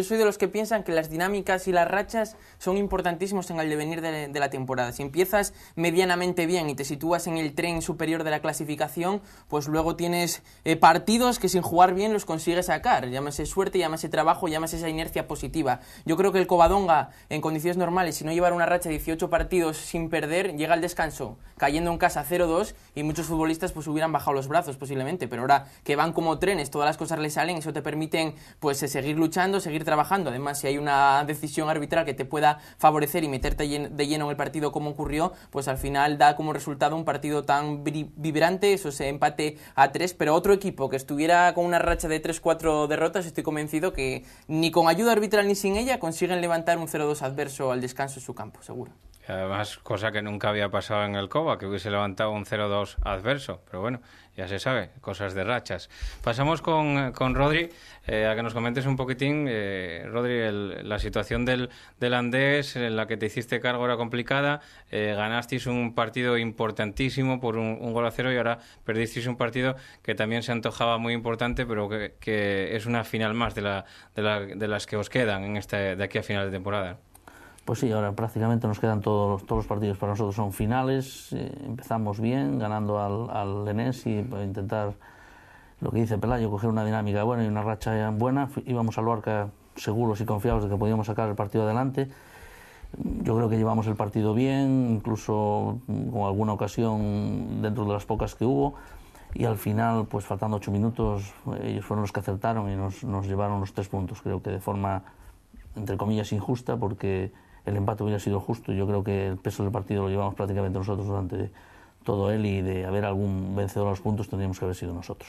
soy de los que piensan que las dinámicas y las rachas son importantísimos en el devenir de la temporada. Si empiezas medianamente bien y te sitúas en el tren superior de la clasificación, pues luego tienes partidos que sin jugar bien los consigues sacar. Llámase suerte, llámase trabajo, llámase esa inercia positiva. Yo creo que el Covadonga, en condiciones normales, si no llevara una racha de 18 partidos sin perder, llega al descanso cayendo en casa 0-2, y muchos futbolistas pues hubieran bajado los brazos posiblemente. Pero ahora que van como trenes, todas las cosas les salen, eso te permiten pues seguir luchando, seguir trabajando. Además, si hay una decisión arbitral que te pueda favorecer y meterte de lleno en el partido como ocurrió, pues al final da como resultado un partido tan vibrante, eso se empate a 3, pero otro equipo que estuviera con una racha de 3-4 derrotas, estoy convencido que ni con ayuda arbitral ni sin ella consiguen levantar un 0-2 adverso al descanso en su campo, seguro. Además, cosa que nunca había pasado en el COBA, que hubiese levantado un 0-2 adverso. Pero bueno, ya se sabe, cosas de rachas. Pasamos con Rodri, a que nos comentes un poquitín. Rodri, la situación del Andés, en la que te hiciste cargo, era complicada. Ganasteis un partido importantísimo por un 1-0 y ahora perdisteis un partido que también se antojaba muy importante, pero que es una final más de las que os quedan de aquí a final de temporada. Pues sí, ahora prácticamente nos quedan todos los partidos para nosotros son finales. Empezamos bien, ganando al Lenés y para intentar, lo que dice Pelayo, coger una dinámica buena y una racha buena. Íbamos al Luarca seguros y confiados de que podíamos sacar el partido adelante. Yo creo que llevamos el partido bien, incluso con alguna ocasión dentro de las pocas que hubo. Y al final, pues faltando 8 minutos, ellos fueron los que acertaron y nos llevaron los 3 puntos. Creo que de forma, entre comillas, injusta, porque el empate hubiera sido justo. Yo creo que el peso del partido lo llevamos prácticamente nosotros durante todo él y de haber algún vencedor a los puntos tendríamos que haber sido nosotros.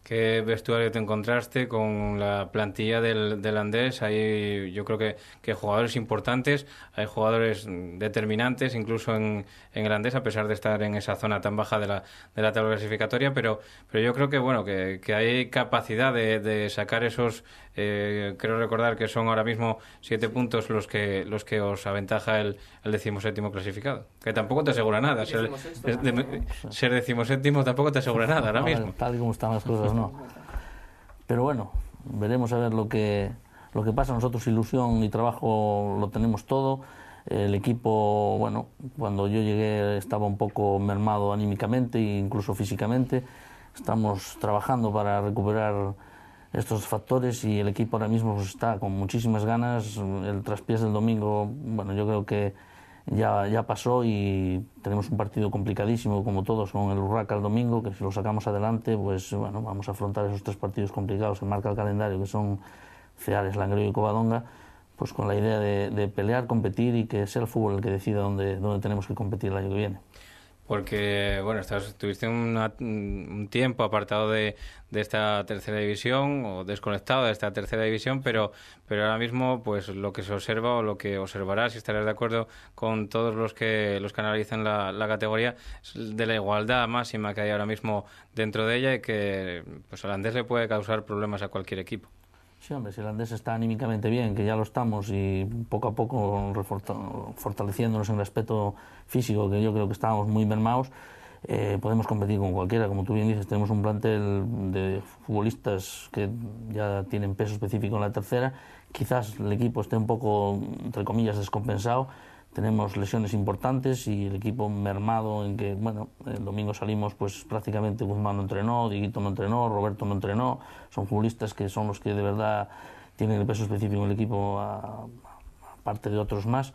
¿Qué vestuario te encontraste con la plantilla del Andés? Hay, yo creo que jugadores importantes, hay jugadores determinantes, incluso en el Andés, a pesar de estar en esa zona tan baja de la tabla clasificatoria, pero yo creo que bueno que hay capacidad de sacar esos, creo recordar que son ahora mismo 7 puntos los que os aventaja el 17º clasificado, que tampoco te asegura nada. Ser 17º tampoco te asegura nada ahora mismo. Tal y como están las cosas, no. Pero bueno, veremos a ver lo que pasa. Nosotros ilusión y trabajo lo tenemos todo. El equipo, bueno, cuando yo llegué estaba un poco mermado anímicamente e incluso físicamente. Estamos trabajando para recuperar estos factores y el equipo ahora mismo está con muchísimas ganas. El traspiés del domingo, bueno, yo creo que ya pasó y tenemos un partido complicadísimo como todos con el Urraca el domingo, que si lo sacamos adelante, pues bueno, vamos a afrontar esos 3 partidos complicados que marca el calendario, que son Ceares, Langreo y Covadonga, pues con la idea de pelear, competir y que sea el fútbol el que decida dónde tenemos que competir el año que viene. Porque, bueno, estuviste un tiempo apartado de esta tercera división o desconectado de esta tercera división, pero ahora mismo pues lo que se observa o lo que observarás, y estarás de acuerdo con todos los que analizan la categoría, es de la igualdad máxima que hay ahora mismo dentro de ella y que pues al Andés le puede causar problemas a cualquier equipo. Sí, hombre, si el Andés está anímicamente bien, que ya lo estamos, y poco a poco fortaleciéndonos en el aspecto físico, que yo creo que estábamos muy mermados, podemos competir con cualquiera. Como tú bien dices, tenemos un plantel de futbolistas que ya tienen peso específico en la tercera. Quizás el equipo esté un poco, entre comillas, descompensado. Tenemos lesiones importantes y el equipo mermado en que, bueno, el domingo salimos pues prácticamente Guzmán no entrenó, Dieguito no entrenó, Roberto no entrenó. Son futbolistas que son los que de verdad tienen el peso específico en el equipo, aparte de otros más.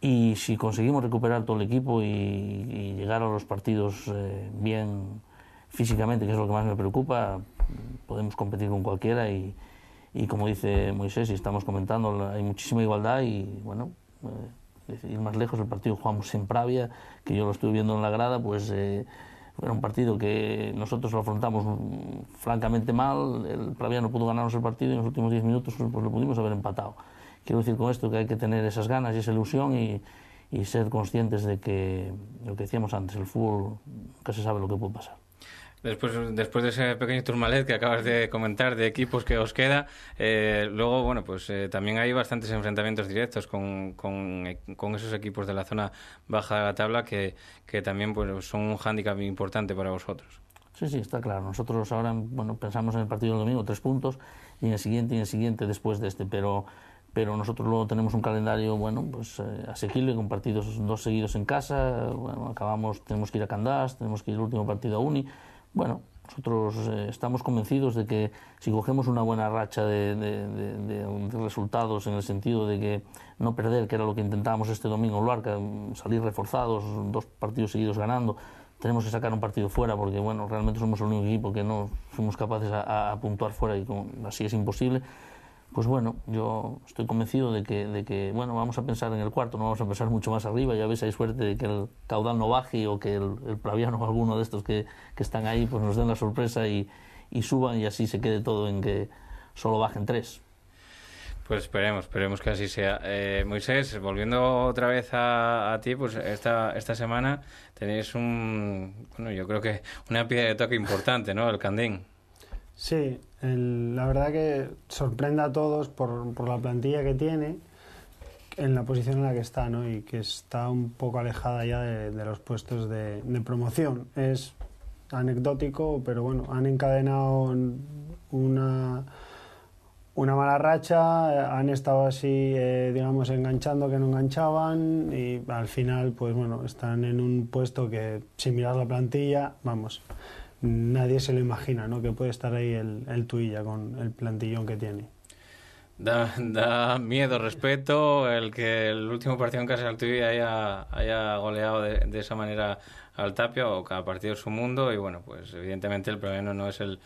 Y si conseguimos recuperar todo el equipo y llegar a los partidos bien físicamente, que es lo que más me preocupa, podemos competir con cualquiera y como dice Moisés y estamos comentando, hay muchísima igualdad y bueno, ir más lejos, el partido jugamos en Pravia, que yo lo estuve viendo en la grada, pues era un partido que nosotros lo afrontamos francamente mal. El Pravia no pudo ganarnos el partido y en los últimos 10 minutos pues lo pudimos haber empatado. Quiero decir con esto que hay que tener esas ganas y esa ilusión y ser conscientes de que, lo que decíamos antes, el fútbol nunca se sabe lo que puede pasar. Después de ese pequeño turmalet que acabas de comentar de equipos que os queda, luego, bueno, pues también hay bastantes enfrentamientos directos con esos equipos de la zona baja de la tabla que también pues son un hándicap importante para vosotros. Sí, está claro. Nosotros ahora, bueno, pensamos en el partido del domingo, 3 puntos, y en el siguiente después de este, pero nosotros luego tenemos un calendario, bueno, pues asequible, con partidos 2 seguidos en casa. Bueno, tenemos que ir a Candás, tenemos que ir el último partido a Uni. Bueno, nosotros estamos convencidos de que si cogemos una buena racha de resultados, en el sentido de que no perder, que era lo que intentábamos este domingo en Luarca, salir reforzados, 2 partidos seguidos ganando, tenemos que sacar un partido fuera, porque bueno, realmente somos el único equipo que no fuimos capaces a puntuar fuera y así es imposible. Pues bueno, yo estoy convencido de que bueno, vamos a pensar en el cuarto, no vamos a pensar mucho más arriba. Ya ves, hay suerte de que el caudal no baje o que el Praviano o alguno de estos que están ahí pues nos den la sorpresa y suban y así se quede todo en que solo bajen 3. Pues esperemos que así sea. Moisés, volviendo otra vez a ti, pues esta semana tenéis yo creo que una piedra de toque importante, ¿no? El Candín. Sí, la verdad que sorprende a todos por la plantilla que tiene, en la posición en la que está, ¿no? Y que está un poco alejada ya de los puestos de promoción. Es anecdótico, pero bueno, han encadenado una mala racha, han estado así, digamos, enganchando que no enganchaban, y al final, pues bueno, están en un puesto que, sin mirar la plantilla, vamos, nadie se lo imagina, ¿no? Que puede estar ahí el Tuilla con el plantillón que tiene. Da miedo, respeto, el que el último partido en casa del Tuilla haya goleado de esa manera al Tapia, o cada partido es su mundo, y bueno, pues evidentemente el problema no es el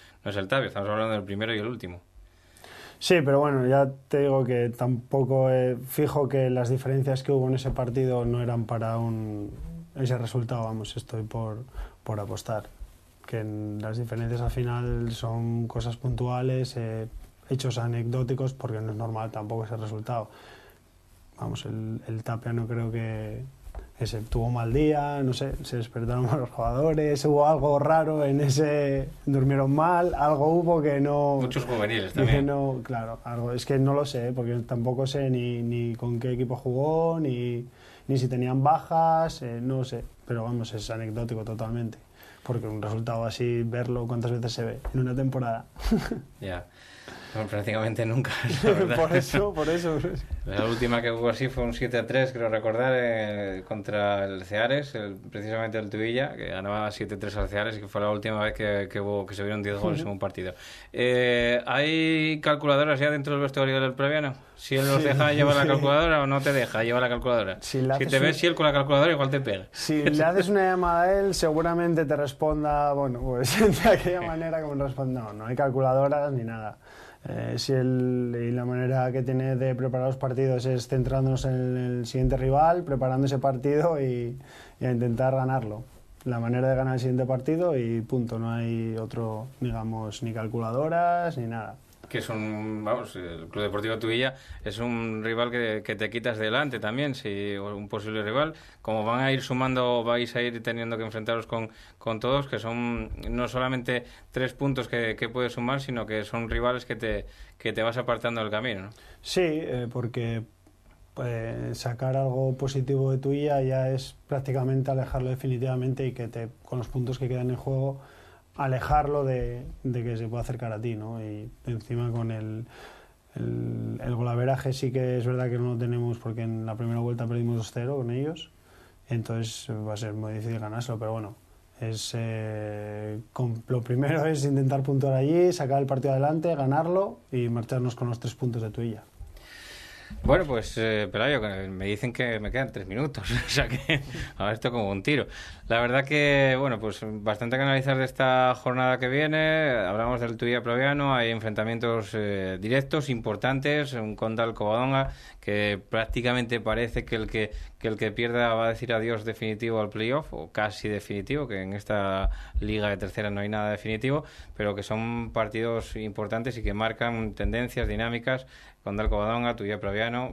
Tapia, estamos hablando del primero y el último. Sí, pero bueno, ya te digo que tampoco fijo que las diferencias que hubo en ese partido no eran para ese resultado, vamos, estoy por apostar. Que las diferencias al final son cosas puntuales, hechos anecdóticos, porque no es normal tampoco ese resultado. Vamos, el Tapia no creo que tuvo un mal día, no sé, se despertaron mal los jugadores, hubo algo raro durmieron mal, algo hubo que no... Muchos juveniles también. No, claro, algo, es que no lo sé, porque tampoco sé ni con qué equipo jugó, ni si tenían bajas, no sé, pero vamos, es anecdótico totalmente, porque un resultado así, verlo, ¿cuántas veces se ve en una temporada? Ya. Bueno, prácticamente nunca. Por eso. La última que hubo así fue un 7-3, creo recordar, contra el Ceares, precisamente el Tuilla, que ganaba 7-3 al Ceares, y que fue la última vez que se vieron 10 goles en un partido. ¿Hay calculadoras ya dentro del vestuario del Previano? ¿Si él nos deja llevar la calculadora o no te deja llevar la calculadora? Si te ves si él con la calculadora, igual te pega. Si le haces una llamada a él, seguramente te responda, bueno, pues de aquella manera como responde. No hay calculadoras ni nada. Y la manera que tiene de preparar los partidos es centrándonos en el siguiente rival, preparando ese partido y a intentar ganarlo. La manera de ganar el siguiente partido y punto, no hay otro, digamos, ni calculadoras ni nada. Que es el Club Deportivo Tuilla es un rival que te quitas delante también, un posible rival. Como van a ir sumando, vais a ir teniendo que enfrentaros con todos, que son no solamente 3 puntos que puedes sumar, sino que son rivales que te vas apartando del camino, ¿no? Sí, porque sacar algo positivo de Tuilla ya es prácticamente alejarlo definitivamente, y que con los puntos que quedan en juego, alejarlo de que se pueda acercar a ti, ¿no? Y encima con el golaveraje sí que es verdad que no lo tenemos, porque en la primera vuelta perdimos 2-0 con ellos, entonces va a ser muy difícil ganárselo, pero bueno, lo primero es intentar puntuar allí, sacar el partido adelante, ganarlo y marcharnos con los 3 puntos de Tuilla. Bueno, pues Pelayo, me dicen que me quedan 3 minutos, o sea que a ver, esto como un tiro. La verdad que, bueno, pues bastante que analizar de esta jornada que viene. Hablamos del Tuilla Proviano, hay enfrentamientos directos, importantes, un Condal Covadonga, que prácticamente parece que el que pierda va a decir adiós definitivo al playoff, o casi definitivo, que en esta liga de tercera no hay nada definitivo, pero que son partidos importantes y que marcan tendencias, dinámicas. Condal Covadonga, Tuilla Proviano,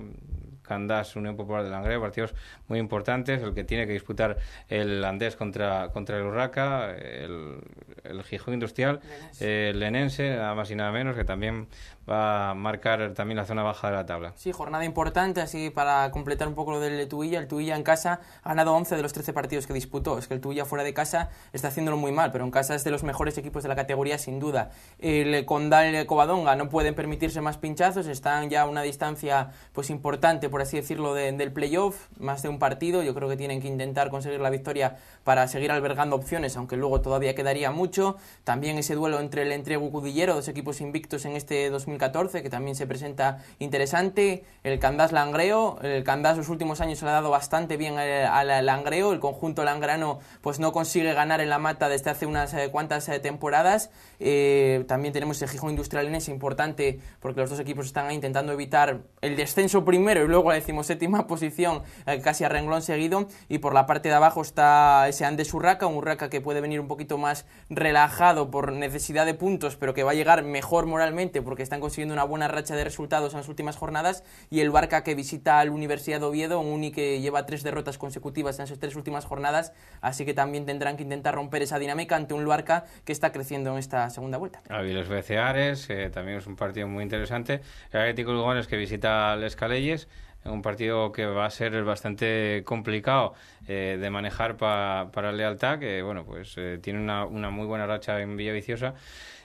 Candás, Unión Popular de Langreo, partidos muy importantes, el que tiene que disputar el Andés contra el Urraca, el Gijón Industrial, el Lenense, nada más y nada menos, que también va a marcar también la zona baja de la tabla. Sí, jornada importante, así para completar un poco lo del Tuilla. El Tuilla en casa ha ganado 11 de los 13 partidos que disputó. Es que el Tuilla fuera de casa está haciéndolo muy mal, pero en casa es de los mejores equipos de la categoría, sin duda. El Condal Covadonga no pueden permitirse más pinchazos, están ya a una distancia pues importante, por así decirlo, del playoff, más de un partido. Yo creo que tienen que intentar conseguir la victoria para seguir albergando opciones, aunque luego todavía quedaría mucho. También ese duelo entre el Entregu Cudillero, dos equipos invictos en este 2014, que también se presenta interesante. El Candás Langreo, el Candás los últimos años se le ha dado bastante bien al Langreo, el conjunto langrano pues no consigue ganar en la mata desde hace unas cuantas temporadas. También tenemos el Gijón Industrial Lenense, importante, porque los dos equipos están ahí intentando evitar el descenso primero y luego la 17ª posición, casi a renglón seguido. Y por la parte de abajo está ese Andés Urraca, un Urraca que puede venir un poquito más relajado relajado por necesidad de puntos, pero que va a llegar mejor moralmente porque están consiguiendo una buena racha de resultados en las últimas jornadas, y el Barça que visita a la Universidad de Oviedo, un Uni que lleva 3 derrotas consecutivas en esas 3 últimas jornadas, así que también tendrán que intentar romper esa dinámica ante un Barça que está creciendo en esta segunda vuelta. Avilés B. Ceares, también es un partido muy interesante. El Atlético Lugones que visita al Escalelles, un partido que va a ser bastante complicado de manejar para el Lealtad, que bueno, pues tiene una muy buena racha en Villaviciosa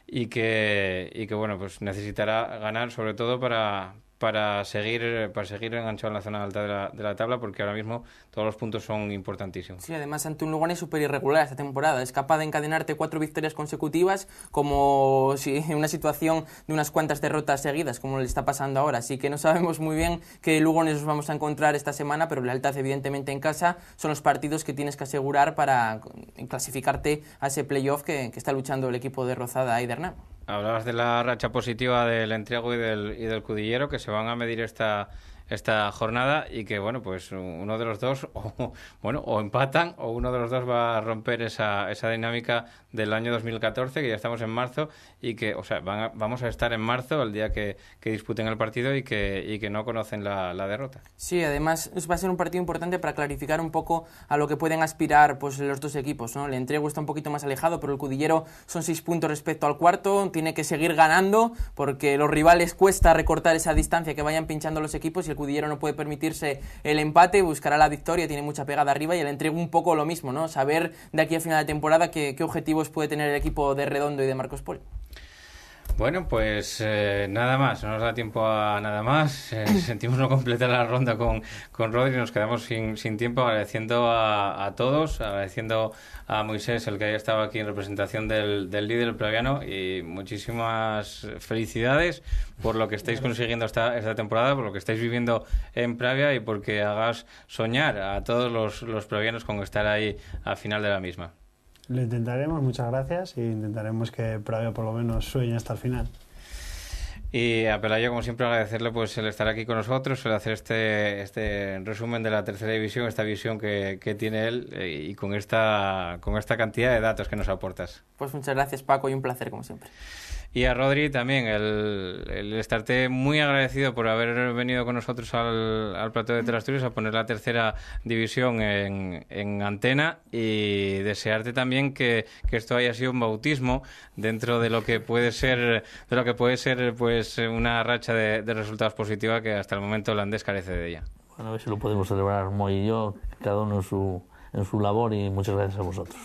y que bueno, pues necesitará ganar sobre todo para seguir enganchado en la zona alta de la tabla, porque ahora mismo todos los puntos son importantísimos. Sí, además ante un Lugones súper irregular esta temporada, es capaz de encadenarte 4 victorias consecutivas como si en una situación de unas cuantas derrotas seguidas, como le está pasando ahora, así que no sabemos muy bien qué Lugones nos vamos a encontrar esta semana, pero Lealtad evidentemente en casa son los partidos que tienes que asegurar para clasificarte a ese playoff que está luchando el equipo de Rozada y de Hernán. Hablabas de la racha positiva del Entriago y del Cudillero, que se van a medir esta jornada, y que bueno, pues uno de los dos o empatan, o uno de los dos va a romper esa dinámica del año 2014, que ya estamos en marzo, y que, o sea, vamos a estar en marzo el día que disputen el partido y que no conocen la derrota. Sí, además va a ser un partido importante para clarificar un poco a lo que pueden aspirar pues los dos equipos, ¿no? El Entriago está un poquito más alejado, pero el Cudillero son 6 puntos respecto al cuarto, tiene que seguir ganando porque los rivales cuesta recortar esa distancia que vayan pinchando los equipos, y el Cudillero no puede permitirse el empate, buscará la victoria, tiene mucha pegada arriba, y el Entriago un poco lo mismo, ¿no? Saber de aquí a final de temporada qué objetivos puede tener el equipo de Redondo y de Marcos Pol. Bueno, pues nada más, no nos da tiempo a nada más. Sentimos no completar la ronda con Rodri, nos quedamos sin tiempo, agradeciendo a todos, agradeciendo a Moisés el que haya estado aquí en representación del líder, el Praviano, y muchísimas felicidades por lo que estáis consiguiendo esta temporada, por lo que estáis viviendo en Pravia, y porque hagas soñar a todos los pravianos con estar ahí al final de la misma. Lo intentaremos, muchas gracias, y intentaremos que Pravia por lo menos sueñe hasta el final. Y a Pelayo, como siempre, agradecerle pues el estar aquí con nosotros, el hacer este resumen de la tercera división, esta visión que tiene él, y con esta cantidad de datos que nos aportas. Pues muchas gracias, Paco, y un placer como siempre. Y a Rodri también, el estarte muy agradecido por haber venido con nosotros al plató de Teleasturias a poner la tercera división en antena, y desearte también que esto haya sido un bautismo dentro de lo que puede ser pues una racha de resultados positiva que hasta el momento el Andés carece de ella. Bueno, a ver si lo podemos celebrar Moy y yo, cada uno en su labor, y muchas gracias a vosotros.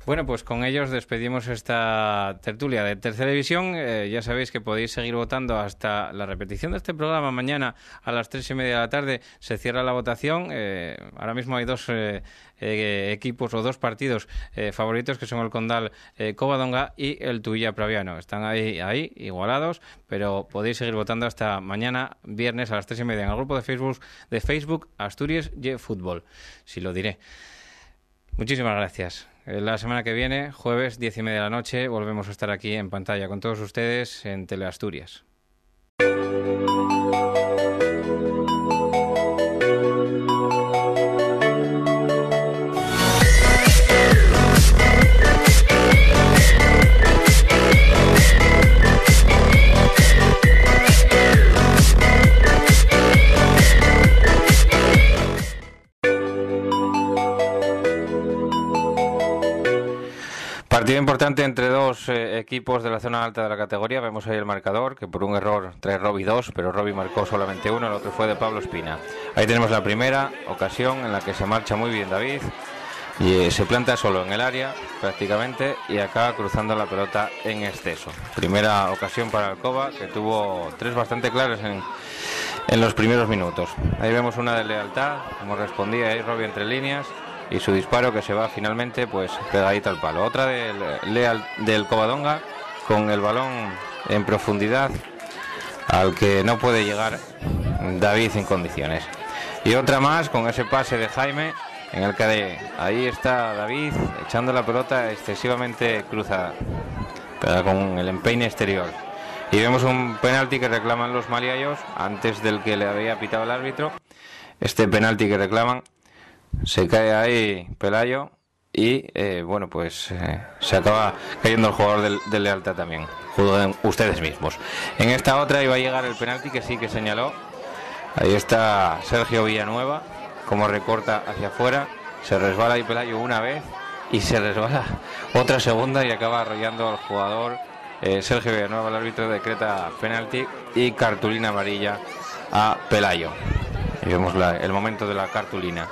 Bueno, pues con ellos despedimos esta tertulia de Tercera División. Ya sabéis que podéis seguir votando hasta la repetición de este programa. Mañana a las 3:30 de la tarde se cierra la votación. Ahora mismo hay 2 equipos o 2 partidos favoritos, que son el Condal Covadonga y el Tuilla Praviano. Están ahí igualados, pero podéis seguir votando hasta mañana viernes a las 3:30 en el grupo de Facebook Asturias y Fútbol. Sí lo diré. Muchísimas gracias. La semana que viene, jueves, 10:30 de la noche, volvemos a estar aquí en pantalla con todos ustedes en Teleasturias. Partido importante entre 2 equipos de la zona alta de la categoría. Vemos ahí el marcador, que por un error trae Robbie 2, pero Robbie marcó solamente 1, el otro fue de Pablo Espina. Ahí tenemos la primera ocasión en la que se marcha muy bien David, y se planta solo en el área prácticamente, y acaba cruzando la pelota en exceso. Primera ocasión para Alcoba, que tuvo 3 bastante claras en los primeros minutos. Ahí vemos una de Lealtad, como respondía ahí Robbie entre líneas, y su disparo que se va finalmente pues pegadito al palo. Otra del Covadonga, con el balón en profundidad al que no puede llegar David en condiciones. Y otra más con ese pase de Jaime, en el que ahí está David echando la pelota excesivamente cruzada, pero con el empeine exterior. Y vemos un penalti que reclaman los maliayos antes del que le había pitado el árbitro. Este penalti que reclaman, se cae ahí Pelayo y bueno, pues se acaba cayendo el jugador del Lealtad también. Juzguen ustedes mismos. En esta otra iba a llegar el penalti que sí que señaló. Ahí está Sergio Villanueva, como recorta hacia afuera, se resbala ahí Pelayo una vez y se resbala otra segunda y acaba arrollando al jugador. Sergio Villanueva, el árbitro, decreta penalti y cartulina amarilla a Pelayo. Y vemos el momento de la cartulina.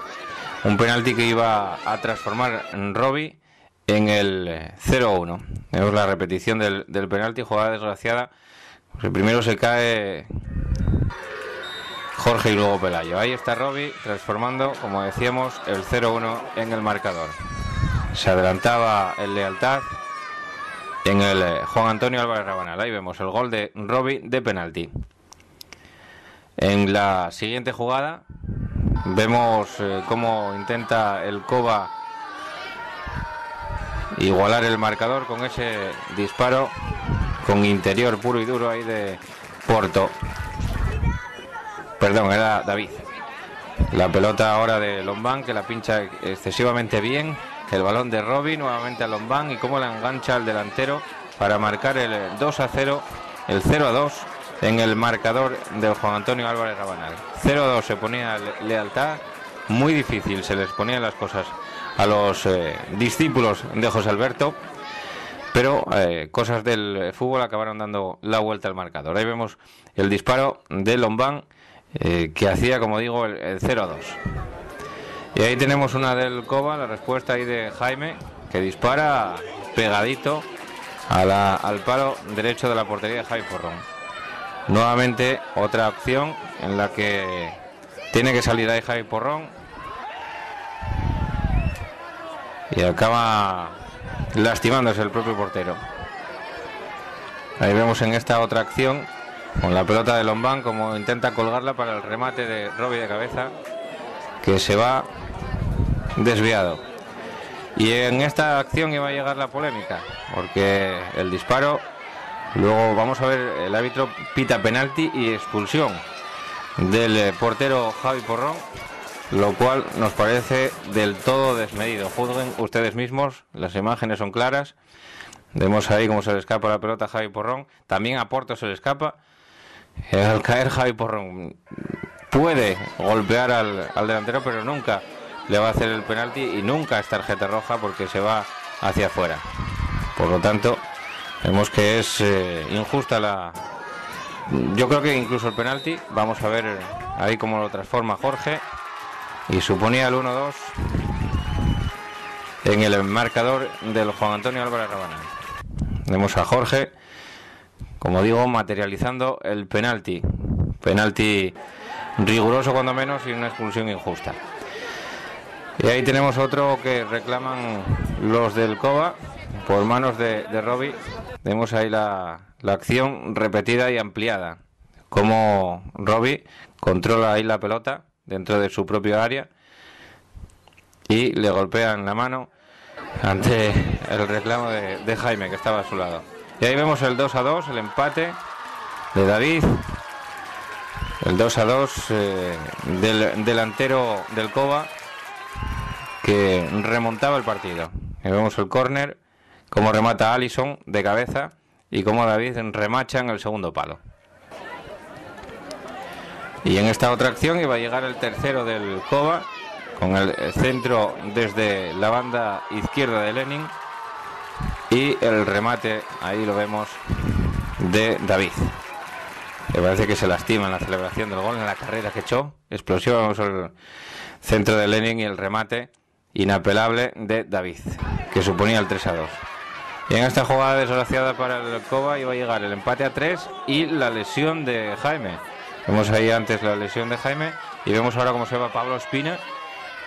Un penalti que iba a transformar Robbie en el 0-1. Vemos la repetición del penalti, jugada desgraciada. Pues el primero se cae Jorge y luego Pelayo. Ahí está Robbie transformando, como decíamos, el 0-1 en el marcador. Se adelantaba el Lealtad en el Juan Antonio Álvarez Rabanal. Ahí vemos el gol de Robbie de penalti. En la siguiente jugada vemos cómo intenta el Cova igualar el marcador con ese disparo con interior puro y duro ahí de Porto. Perdón, era David. La pelota ahora de Lombán, que la pincha excesivamente bien. El balón de Robbie nuevamente a Lombán y cómo la engancha al delantero para marcar el 2-0, el 0-2 en el marcador del Juan Antonio Álvarez Rabanal. 0-2 se ponía Lealtad, muy difícil se les ponían las cosas a los discípulos de José Alberto, pero cosas del fútbol acabaron dando la vuelta al marcador. Ahí vemos el disparo de Lombán que hacía, como digo, el 0-2. Y ahí tenemos una del Cova, la respuesta ahí de Jaime, que dispara pegadito al palo derecho de la portería de Javi Porrón. Nuevamente otra acción en la que tiene que salir ahí Javi Porrón y acaba lastimándose el propio portero. Ahí vemos en esta otra acción con la pelota de Lombán como intenta colgarla para el remate de Robbie de cabeza, que se va desviado. Y en esta acción iba a llegar la polémica, porque el disparo, luego vamos a ver, el árbitro pita penalti y expulsión del portero Javi Porrón, lo cual nos parece del todo desmedido. Juzguen ustedes mismos, las imágenes son claras. Vemos ahí cómo se le escapa la pelota a Javi Porrón, también a Porto se le escapa. Al caer Javi Porrón puede golpear al delantero, pero nunca le va a hacer el penalti y nunca es tarjeta roja porque se va hacia afuera. Por lo tanto, vemos que es injusta yo creo que incluso el penalti. Vamos a ver ahí cómo lo transforma Jorge y suponía el 1-2 en el marcador del Juan Antonio Álvarez Rabanal. Vemos a Jorge, como digo, materializando el penalti riguroso cuando menos y una expulsión injusta. Y ahí tenemos otro que reclaman los del Cova por manos de Robbie. Vemos ahí la acción repetida y ampliada, como Robbie controla ahí la pelota dentro de su propio área y le golpean la mano ante el reclamo de Jaime, que estaba a su lado. Y ahí vemos el 2-2, el empate de David, el 2-2 del delantero del Cova, que remontaba el partido. Y vemos el córner, cómo remata Alisson de cabeza y cómo David remacha en el segundo palo. Y en esta otra acción iba a llegar el tercero del Cova, con el centro desde la banda izquierda de Lenin y el remate, ahí lo vemos, de David. Me parece que se lastima en la celebración del gol, en la carrera que echó explosiva. Vemos el centro de Lenin y el remate inapelable de David, que suponía el 3-2. Y en esta jugada desgraciada para el Cova iba a llegar el empate a 3 y la lesión de Jaime. Vemos ahí antes la lesión de Jaime y vemos ahora cómo se va Pablo Espina.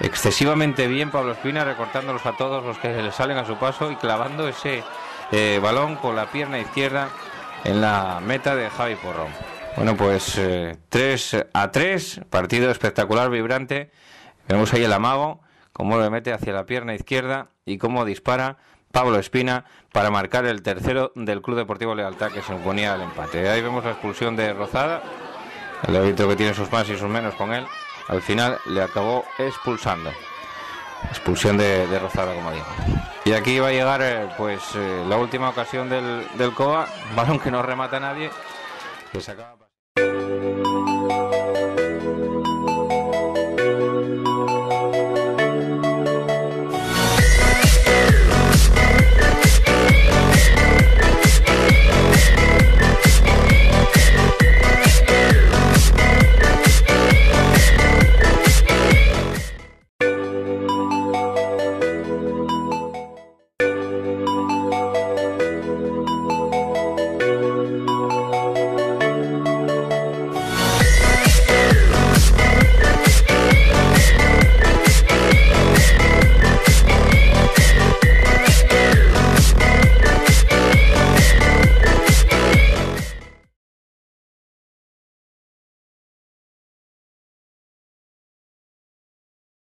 Excesivamente bien Pablo Espina, recortándolos a todos los que le salen a su paso y clavando ese balón con la pierna izquierda en la meta de Javi Porrón. Bueno, pues 3-3, partido espectacular, vibrante. Vemos ahí el amago, cómo lo mete hacia la pierna izquierda y cómo dispara Pablo Espina para marcar el tercero del Club Deportivo Lealtad, que se oponía al empate. Ahí vemos la expulsión de Rozada, el árbitro que tiene sus más y sus menos con él, al final le acabó expulsando. Expulsión de Rozada, como digo. Y aquí va a llegar la última ocasión del COA, balón que no remata nadie, que se acaba...